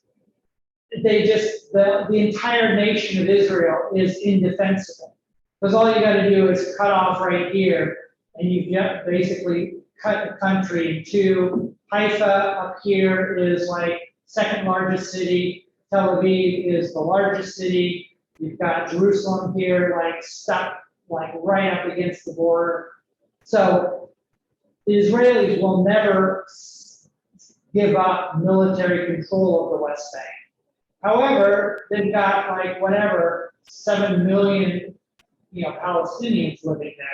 the entire nation of Israel is indefensible. Because all you got to do is cut off right here, and you've basically cut the country in two. Haifa up here is like second largest city. Tel Aviv is the largest city. You've got Jerusalem here, like stuck like right up against the border. So the Israelis will never give up military control of the West Bank. However, they've got like 7 million, Palestinians living there.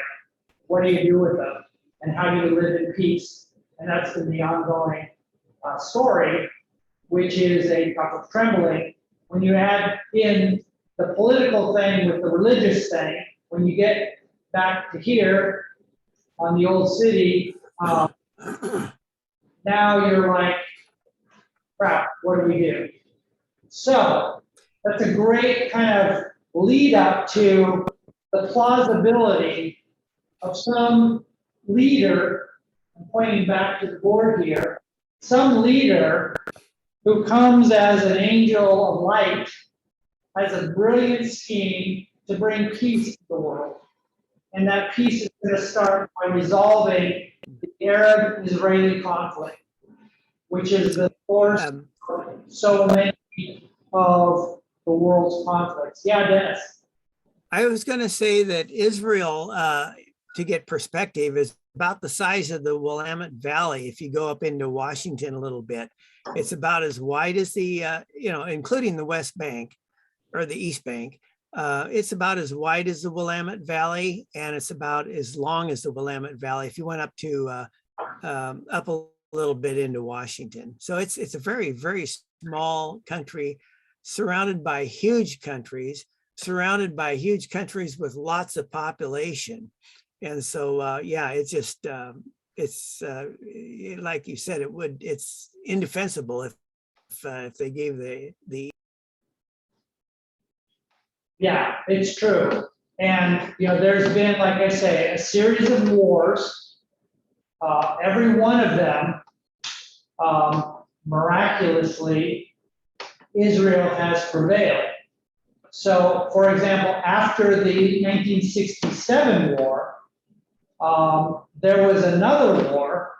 What do you do with them? And how do you live in peace? And that's been the ongoing story, which is a cup of trembling. When you add in the political thing with the religious thing, when you get back to here on the old city, now you're like, crap, what do we do? So that's a great kind of lead up to the plausibility of some leader, I'm pointing back to the board here, some leader who comes as an angel of light, has a brilliant scheme to bring peace to the world. And that peace is going to start by resolving the Arab-Israeli conflict, which is the source of so many of the world's conflicts. Yeah, Dennis. I was going to say that Israel, to get perspective, is about the size of the Willamette Valley. If you go up into Washington a little bit, it's about as wide as the, including the West Bank or the East Bank. It's about as wide as the Willamette Valley, and it's about as long as the Willamette Valley. If you went up to up a little bit into Washington, so it's a very, very small country, surrounded by huge countries with lots of population. And so, it's just, it's like you said, it's indefensible if they gave the. Yeah, it's true. And, there's been, like I say, a series of wars. Every one of them, miraculously, Israel has prevailed. So, for example, after the 1967 war, There was another war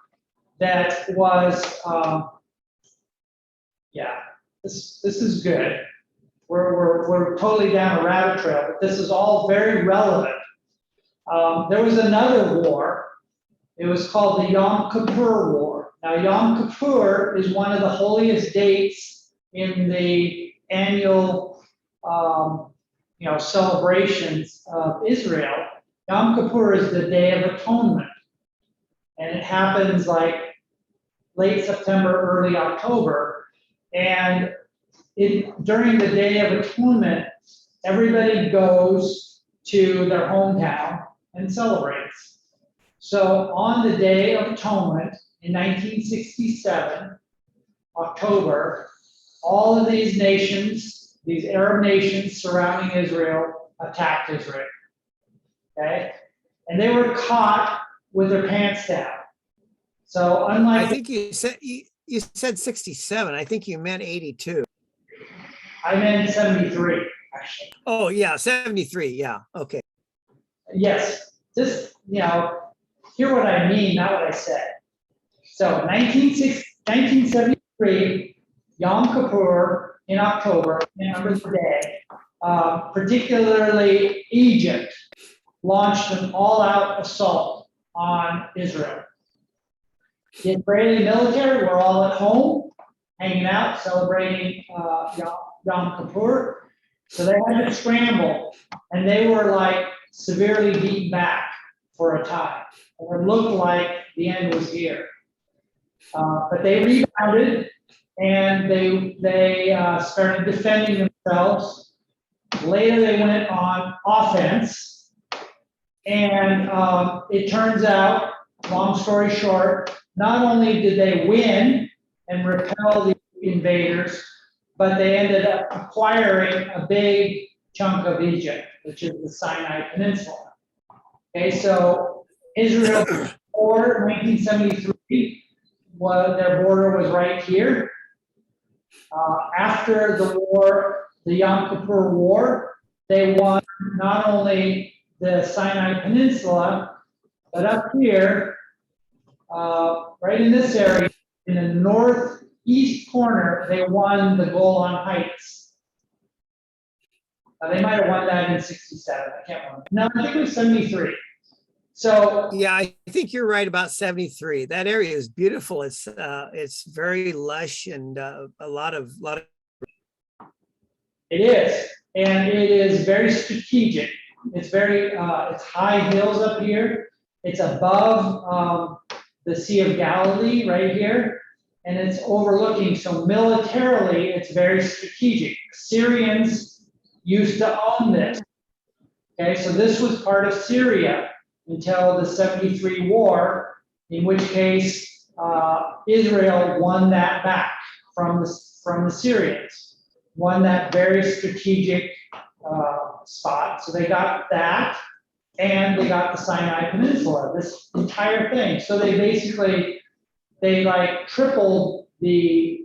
that was, yeah, this is good. We're totally down a rabbit trail, but this is all very relevant. There was another war. It was called the Yom Kippur War. Now, Yom Kippur is one of the holiest dates in the annual, celebrations of Israel. Yom Kippur is the Day of Atonement, and it happens like late September, early October. And during the Day of Atonement, everybody goes to their hometown and celebrates. So on the Day of Atonement in 1967, October, all of these nations, these Arab nations surrounding Israel, attacked Israel. Okay? And they were caught with their pants down. So I unlike, think you said 67. I think you meant 82. I meant 73, actually. Oh, yeah, 73. Yeah, okay. Yes, just, hear what I mean, not what I said. So 1973, Yom Kippur in October, remember the day, particularly Egypt launched an all-out assault on Israel. The Israeli military were all at home, hanging out, celebrating Yom Kippur. So they had to scramble, and they were like severely beaten back for a time. It looked like the end was here. But they rebounded, and they started defending themselves. Later, they went on offense, and it turns out, long story short, not only did they win and repel the invaders, but they ended up acquiring a big chunk of Egypt, which is the Sinai Peninsula. Okay, so Israel before 1973, their border was right here. After the war, the Yom Kippur War, they won not only the Sinai Peninsula, but up here, right in this area, in the northeast corner, they won the Golan Heights. They might have won that in 67, I can't remember. No, I think it was 73. So Yeah, I think you're right about 73. That area is beautiful. It's very lush and a lot of. it is, and it is very strategic. It's very, it's high hills up here. It's above the Sea of Galilee right here, and it's overlooking. So militarily, it's very strategic. Syrians used to own this. Okay, so this was part of Syria until the 73 war, in which case Israel won that back from the Syrians, won that very strategic spot. So they got that, and they got the Sinai Peninsula, this entire thing. So they basically, tripled the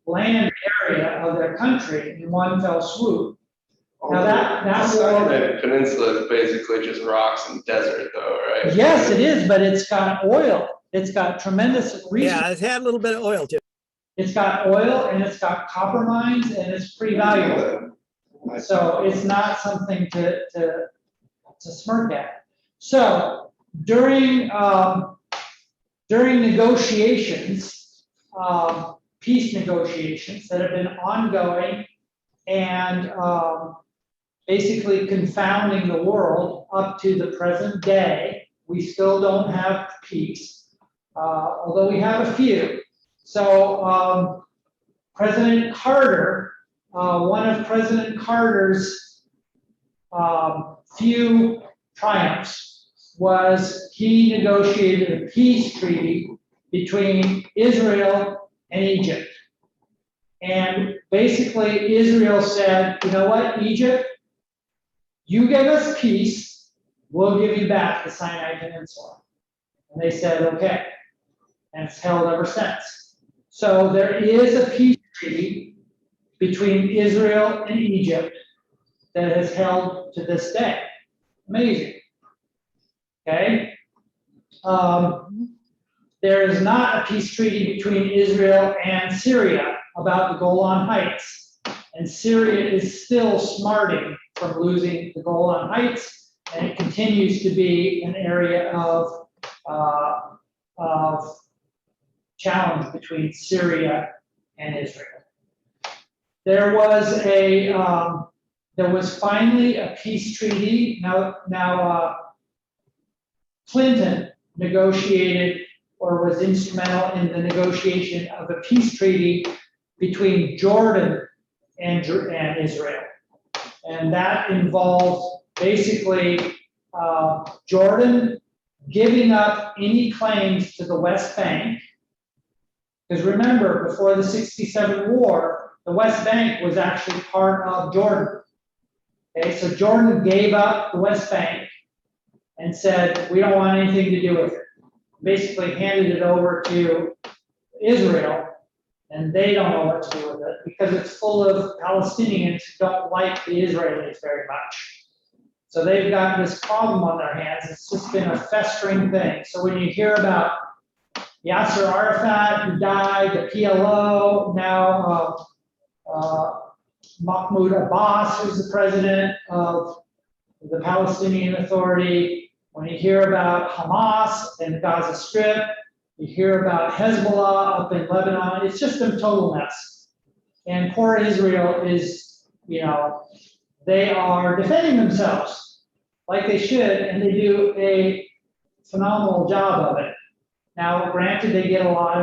land area of their country in one fell swoop. Now that war, Sinai Peninsula is basically just rocks and desert though, right? yes, it is, but it's got oil. It's got tremendous resources. Yeah, it's had a little bit of oil too. It's got oil and it's got copper mines, and it's pretty valuable. So it's not something to smirk at. So during negotiations, peace negotiations that have been ongoing and basically confounding the world up to the present day, we still don't have peace, although we have a few. So President Carter, one of President Carter's few triumphs was he negotiated a peace treaty between Israel and Egypt. And basically Israel said, you know what, Egypt, you give us peace, we'll give you back the Sinai Peninsula. And they said, okay. And it's held ever since. So there is a peace treaty between Israel and Egypt that is held to this day. Amazing. Okay? there is not a peace treaty between Israel and Syria about the Golan Heights. And Syria is still smarting from losing the Golan Heights, and it continues to be an area of challenge between Syria and Israel. There was finally a peace treaty. Now Clinton negotiated or was instrumental in the negotiation of a peace treaty between Jordan and Israel. And that involved basically Jordan giving up any claims to the West Bank. Because remember, before the '67 war, the West Bank was actually part of Jordan. Okay, so Jordan gave up the West Bank and said, we don't want anything to do with it. Basically handed it over to Israel, and they don't know what to do with it because it's full of Palestinians who don't like the Israelis very much. So they've got this problem on their hands. It's just been a festering thing. So when you hear about Yasser Arafat, who died, the PLO, now Mahmoud Abbas, who's the president of the Palestinian Authority, when you hear about Hamas and the Gaza Strip, you hear about Hezbollah up in Lebanon, it's just a total mess. And poor Israel is, they are defending themselves like they should, and they do a phenomenal job of it. Now, granted, they get a lot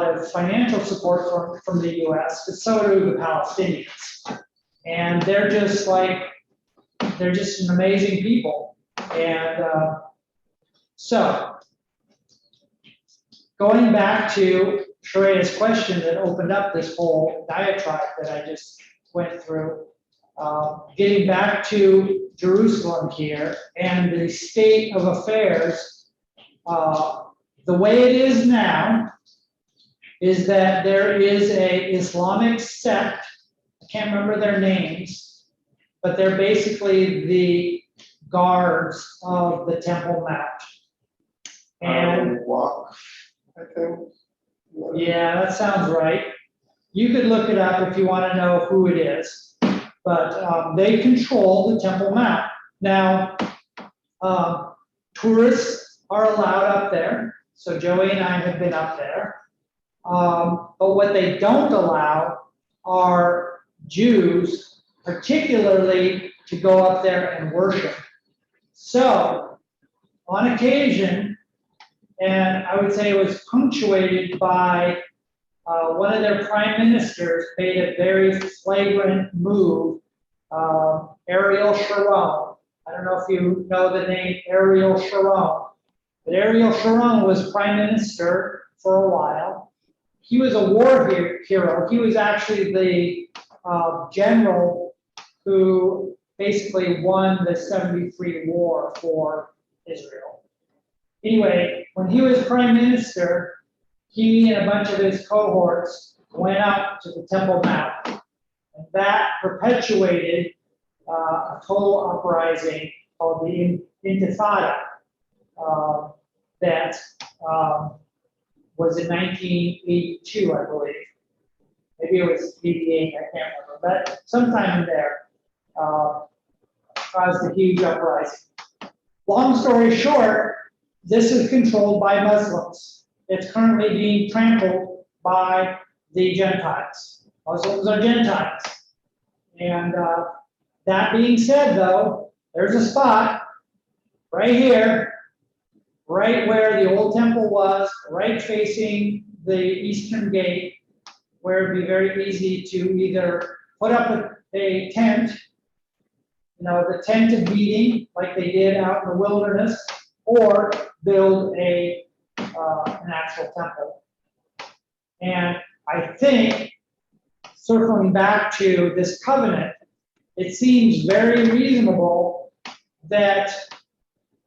of financial support from the U.S., but so do the Palestinians. And they're just an amazing people. And so, going back to Sharea's question that opened up this whole diatribe that I just went through, getting back to Jerusalem here and the state of affairs, the way it is now is that there is a Islamic sect, I can't remember their names, but they're basically the guards of the Temple Mount. And Walk, I think. yeah, that sounds right. You could look it up if you want to know who it is, but they control the Temple Mount. Now, tourists are allowed up there, so Joey and I have been up there. But what they don't allow are Jews, particularly to go up there and worship. So, on occasion, and I would say it was punctuated by one of their prime ministers made a very flagrant move, Ariel Sharon. I don't know if you know the name Ariel Sharon, but Ariel Sharon was prime minister for a while. He was a war hero. He was actually the general who basically won the 73 war for Israel. Anyway, when he was prime minister, he and a bunch of his cohorts went up to the Temple Mount. And that perpetuated a total uprising called the Intifada that was in 1982, I believe. Maybe it was 88, I can't remember, but sometime in there caused a huge uprising. Long story short, this is controlled by Muslims. It's currently being trampled by the Gentiles. Muslims are Gentiles. And that being said, though, there's a spot right here, right where the old temple was, right facing the eastern gate, where it'd be very easy to either put up a tent, the tent of meeting, like they did out in the wilderness, or build an actual temple. And I think, circling back to this covenant, it seems very reasonable that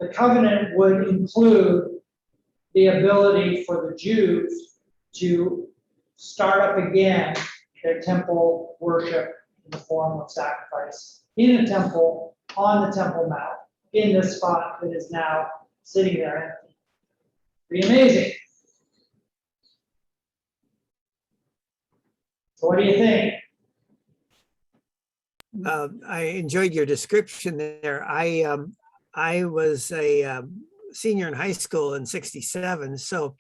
the covenant would include the ability for the Jews to start up again their temple worship in the form of sacrifice in a temple, on the Temple Mount, in this spot that is now sitting there empty. Pretty amazing. So what do you think? I enjoyed your description there. I was a senior in high school in '67, so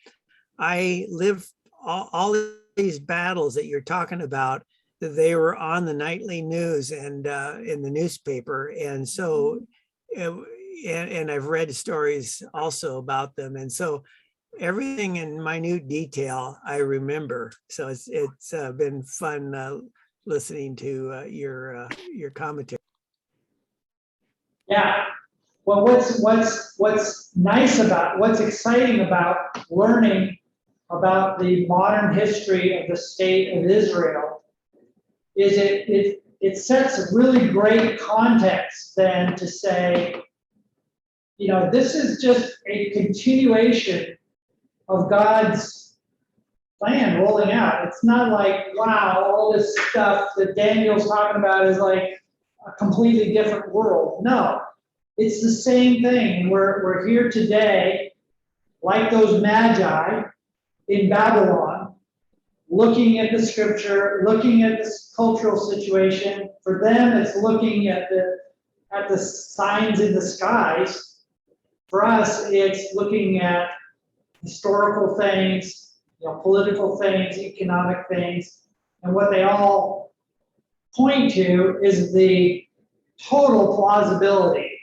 I lived all of these battles that you're talking about. That they were on the nightly news and in the newspaper, and so and I've read stories also about them, and so everything in minute detail I remember. So it's been fun listening to your commentary. Yeah. Well, what's nice about, what's exciting about learning about the modern history of the state of Israel is it sets a really great context then to say, you know, this is just a continuation of God's plan rolling out. It's not like, wow, all this stuff that Daniel's talking about is like a completely different world. No, it's the same thing. We're here today, like those magi in Babylon, looking at the scripture, looking at this cultural situation. For them, it's looking at the signs in the skies. For us, it's looking at historical things, you know, political things, economic things, and what they all point to is the total plausibility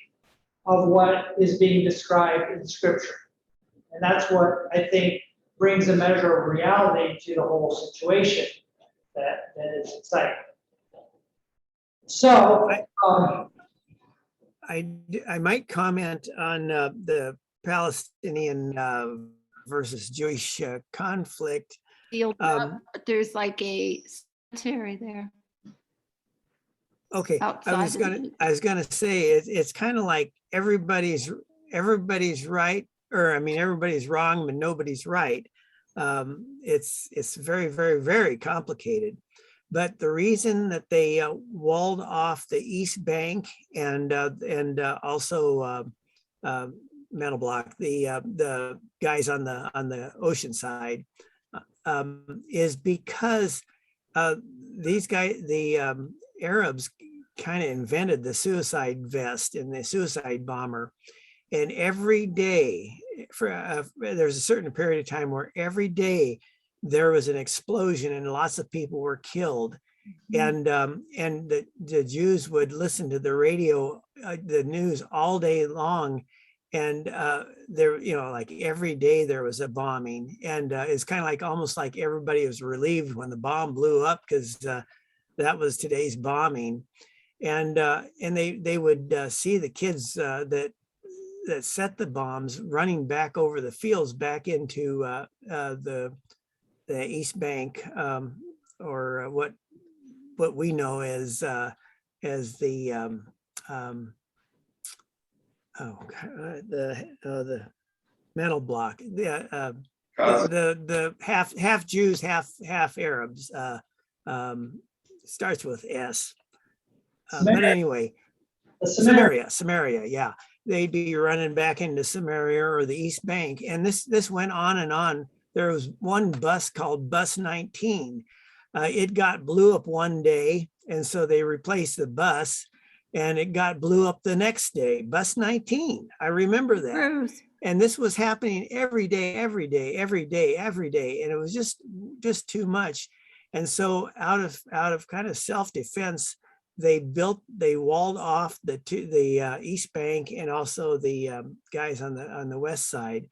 of what is being described in Scripture. And that's what I think brings a measure of reality to the whole situation that is exciting. So, I might comment on the Palestinian versus Jewish conflict. Field, but there's like a cemetery there. Okay, Outside I was gonna say it's kind of like everybody's right, or I mean everybody's wrong, but nobody's right. It's very, very, very complicated. But the reason that they walled off the East Bank and also metal block the guys on the ocean side is because these guys, the Arabs, kind of invented the suicide vest and the suicide bomber, and every day there's a certain period of time where every day there was an explosion and lots of people were killed. And the Jews would listen to the radio, the news all day long. And there, you know, like every day there was a bombing, and it's kind of like almost like everybody was relieved when the bomb blew up, because that was today's bombing. And they would see the kids that set the bombs running back over the fields back into the East Bank, or what we know as the metal block, the half Jews, half Arabs, starts with S. But anyway, Samaria, yeah. They'd be running back into Samaria or the East Bank. And this went on and on. There was one bus called Bus 19. It blew up one day, and so they replaced the bus, and it blew up the next day. Bus 19, I remember that. Bruce. And this was happening every day, and it was just too much. And so out of kind of self-defense, they walled off the East Bank and also the guys on the west side.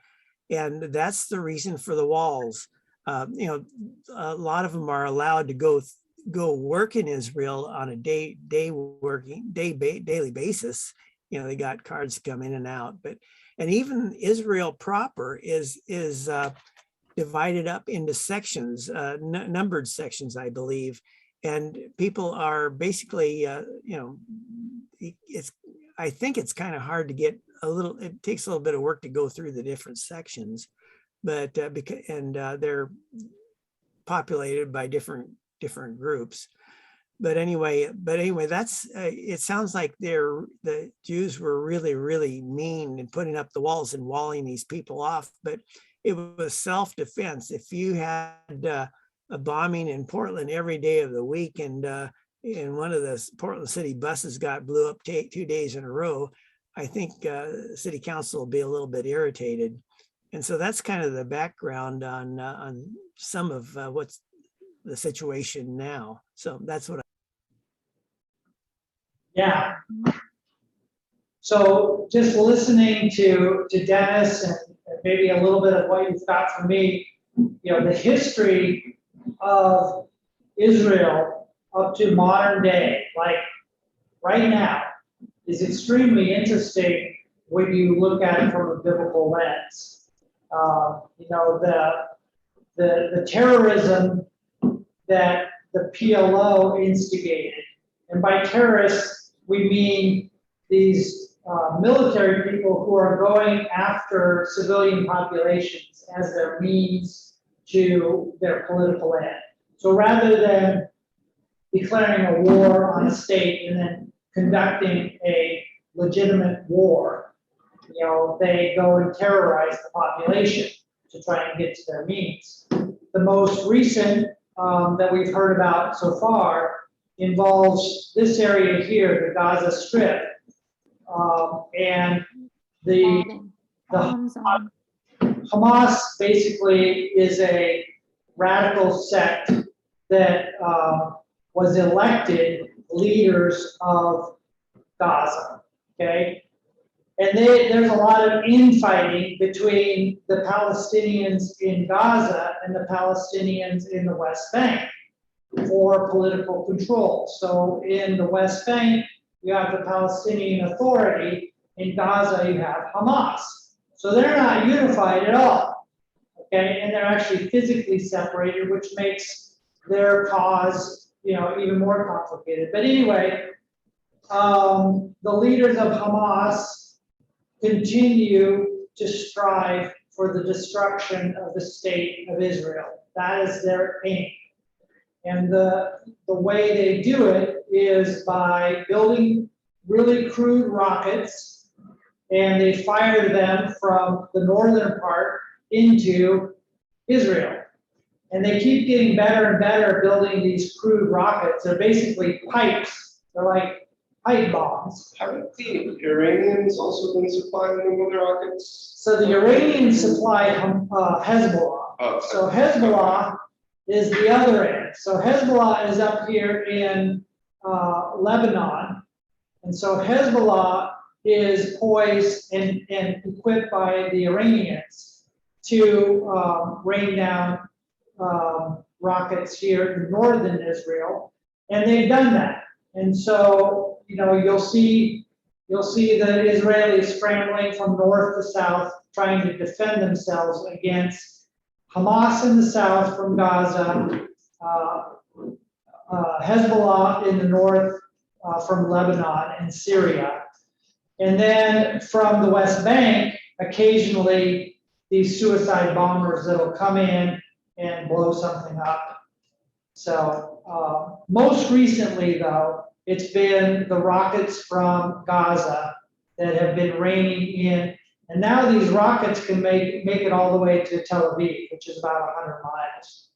And that's the reason for the walls. You know, a lot of them are allowed to go work in Israel on a daily basis. You know, they got cards come in and out, and even Israel proper is divided up into sections, numbered sections, I believe. And people are basically, you know, I think it's kind of hard to get it takes a little bit of work to go through the different sections, but they're populated by different groups. But anyway, that's, it sounds like the Jews were really, really mean in putting up the walls and walling these people off, but it was self-defense. If you had a bombing in Portland every day of the week, and one of the Portland city buses got blew up 2 days in a row, I think city council will be a little bit irritated. And so that's kind of the background on some of what's the situation now. So that's what Yeah. So just listening to Dennis and maybe a little bit of what you've got from me, the history of Israel up to modern day, like right now, is extremely interesting when you look at it from a biblical lens. The terrorism that the PLO instigated, and by terrorists, we mean these military people who are going after civilian populations as their means to their political end. So rather than declaring a war on a state and then conducting a legitimate war, they go and terrorize the population to try and get to their means. The most recent that we've heard about so far involves this area here, the Gaza Strip, and the Hamas basically is a radical sect that was elected leaders of Gaza. Okay, and there's a lot of infighting between the Palestinians in Gaza and the Palestinians in the West Bank for political control. So in the West Bank, you have the Palestinian Authority. In Gaza, you have Hamas. So they're not unified at all, okay? And they're actually physically separated, which makes their cause, even more complicated. But anyway, the leaders of Hamas continue to strive for the destruction of the state of Israel. That is their aim. And the way they do it is by building really crude rockets, and they fire them from the northern part into Israel. And they keep getting better and better at building these crude rockets. They're basically pipes. They're like pipe bombs. Haven't the Iranians also been supplying them with rockets? So the Iranians supply Hezbollah. Oh, So Hezbollah is the other end. So Hezbollah is up here in Lebanon. And so Hezbollah is poised and equipped by the Iranians to rain down rockets here in northern Israel. And they've done that. And so, you'll see the Israelis scrambling from north to south, trying to defend themselves against Hamas in the south from Gaza, Hezbollah in the north from Lebanon and Syria. And then from the West Bank, occasionally these suicide bombers that'll come in and blow something up. So most recently, though, it's been the rockets from Gaza that have been raining in. And now these rockets can make it all the way to Tel Aviv, which is about 100 miles.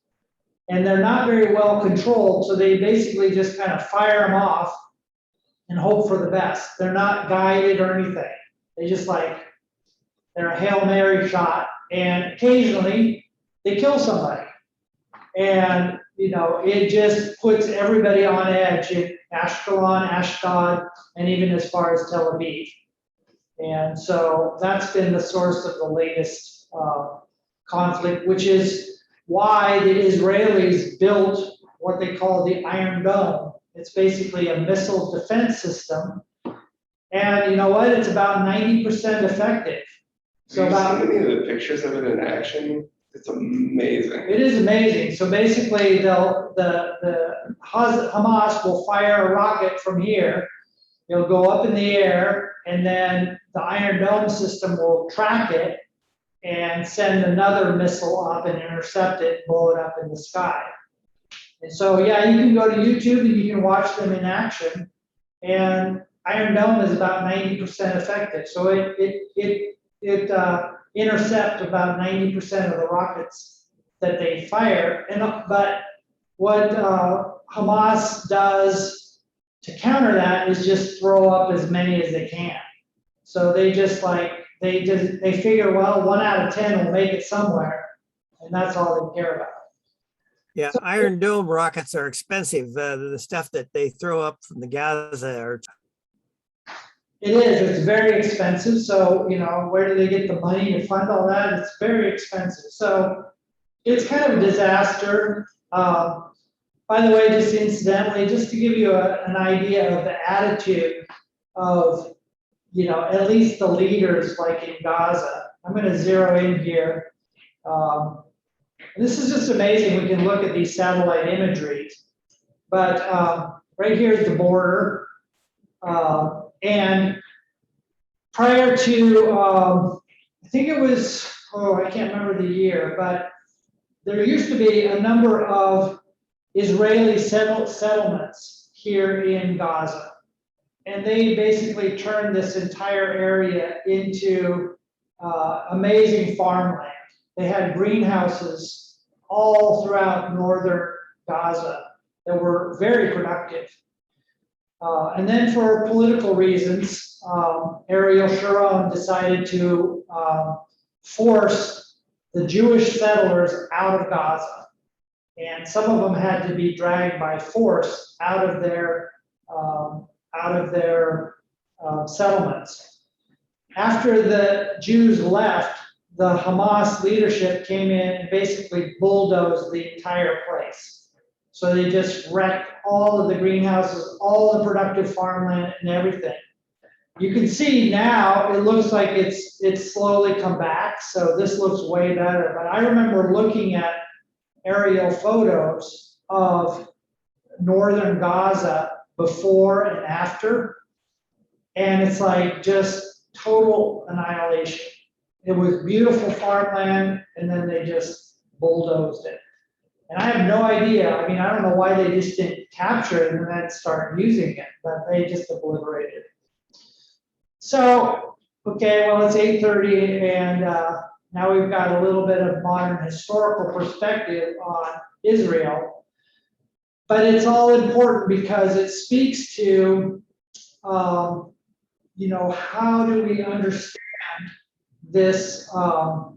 And they're not very well controlled, so they basically just kind of fire them off and hope for the best. They're not guided or anything. They just they're a Hail Mary shot, and occasionally they kill somebody. And, it just puts everybody on edge in Ashkelon, Ashdod, and even as far as Tel Aviv. And so that's been the source of the latest conflict, which is why the Israelis built what they call the Iron Dome. It's basically a missile defense system. And you know what? It's about 90% effective. So have you seen any of the pictures of it in action? It's amazing. It is amazing. So basically, the Hamas will fire a rocket from here. It'll go up in the air, and then the Iron Dome system will track it and send another missile up and intercept it, blow it up in the sky. And so, yeah, you can go to YouTube and you can watch them in action. And Iron Dome is about 90% effective. So it intercepts about 90% of the rockets that they fire. But what Hamas does to counter that is just throw up as many as they can. So they they figure, well, 1 out of 10 will make it somewhere, and that's all they care about. Yeah, Iron Dome rockets are expensive. The stuff that they throw up from the Gaza are. It is, it's very expensive, so, where do they get the money to fund all that? It's very expensive, so it's kind of a disaster. By the way, just incidentally, just to give you an idea of the attitude of, at least the leaders like in Gaza, I'm gonna zero in here. This is just amazing, we can look at these satellite imageries, but right here is the border. And prior to, I think it was, I can't remember the year, but there used to be a number of Israeli settlements here in Gaza. And they basically turned this entire area into amazing farmland. They had greenhouses all throughout northern Gaza that were very productive. And then for political reasons, Ariel Sharon decided to force the Jewish settlers out of Gaza. And some of them had to be dragged by force out of their settlements. After the Jews left, the Hamas leadership came in and basically bulldozed the entire place. So they just wrecked all of the greenhouses, all the productive farmland and everything. You can see now it looks like it's slowly come back. So this looks way better. But I remember looking at aerial photos of northern Gaza before and after. And it's like just total annihilation. It was beautiful farmland, and then they just bulldozed it. And I have no idea, I don't know why they just didn't capture it and then start using it, but they just obliterated it. So, okay, well, it's 8:30, and now we've got a little bit of modern historical perspective on Israel. But it's all important because it speaks to, how do we understand this, how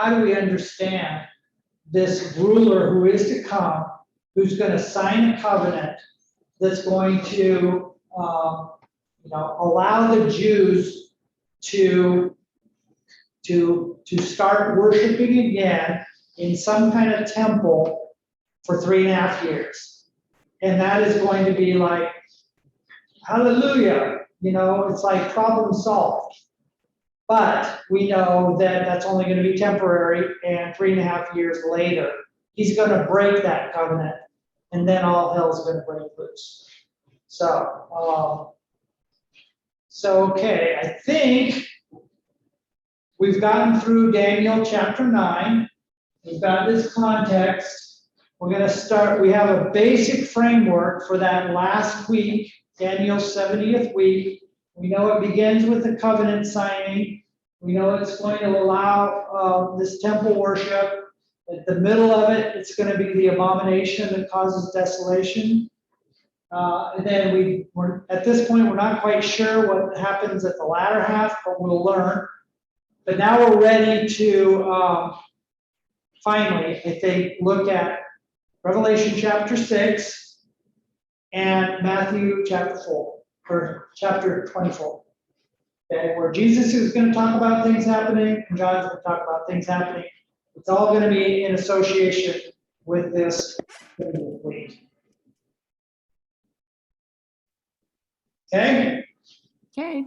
do we understand this ruler who is to come, who's going to sign a covenant that's going to, allow the Jews to start worshiping again in some kind of temple for 3.5 years. And that is going to be like, hallelujah, it's like problem solved. But we know that that's only going to be temporary, and 3.5 years later, he's going to break that covenant, and then all hell's going to break loose. So, okay, I think we've gotten through Daniel chapter 9. We've got this context. We're going to start, we have a basic framework for that last week, Daniel's 70th week. We know it begins with the covenant signing. We know it's going to allow this temple worship. At the middle of it, it's going to be the abomination that causes desolation. And then we're at this point, we're not quite sure what happens at the latter half, but we'll learn. But now we're ready to finally, I think, look at Revelation chapter 6 and Matthew chapter 4, or chapter 24. Okay, where Jesus is going to talk about things happening, and John's going to talk about things happening. It's all going to be in association with this week. Okay? Okay.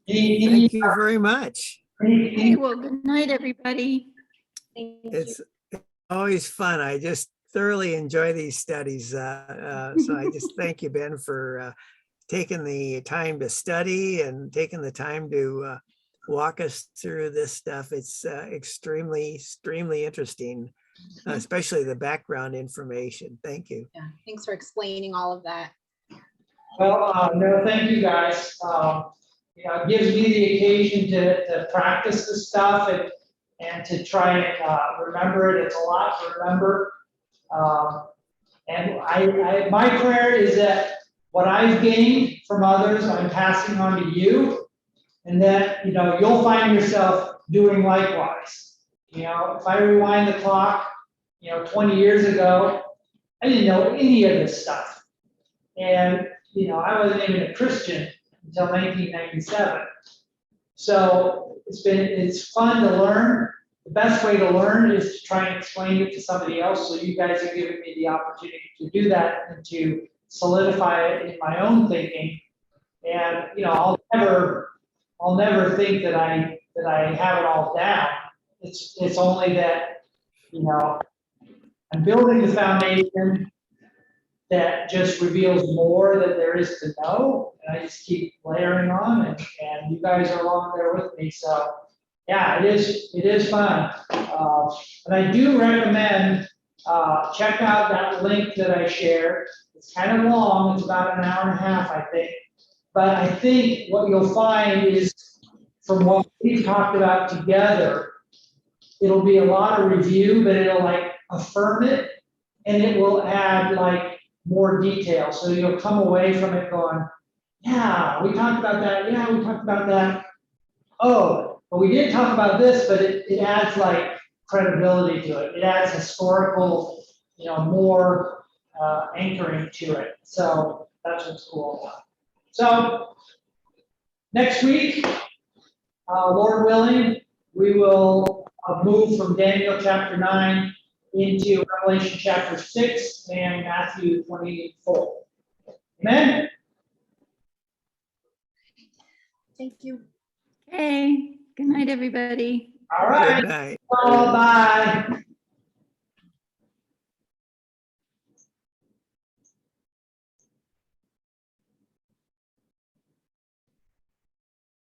Thank you very much. Okay, well, good night, everybody. Thank you. It's always fun. I just thoroughly enjoy these studies. So I just thank you, Ben, for taking the time to study and taking the time to walk us through this stuff. It's extremely interesting. especially the background information. Thank you. Yeah, thanks for explaining all of that. Well, no, thank you guys. You know, it gives me the occasion to practice this stuff and to try and remember it. It's a lot to remember. And my prayer is that what I've gained from others, I'm passing on to you, and that, you know, you'll find yourself doing likewise. You know, if I rewind the clock, you know, 20 years ago, I didn't know any of this stuff. And, you know, I wasn't even a Christian until 1997. So it's fun to learn. The best way to learn is to try and explain it to somebody else. So you guys are giving me the opportunity to do that and to solidify it in my own thinking. And, you know, I'll never think that I have it all down. It's only that, you know, I'm building the foundation that just reveals more that there is to know, and I just keep layering on, and you guys are along there with me, so, yeah, it is fun. And I do recommend, check out that link that I shared. It's kind of long, it's about an hour and a half, I think. But I think what you'll find is, from what we've talked about together, it'll be a lot of review, but it'll like affirm it, and it will add like more detail. So you'll come away from it going, yeah, we talked about that. Yeah, we talked about that. Oh, but we didn't talk about this, but it adds like credibility to it. It adds historical, you know, more anchoring to it. So that's what's cool about it. So next week, Lord willing, we will move from Daniel chapter 9 into Revelation chapter 6 and Matthew 24. Amen? Thank you. Okay, good night, everybody. All right. Good night. Bye.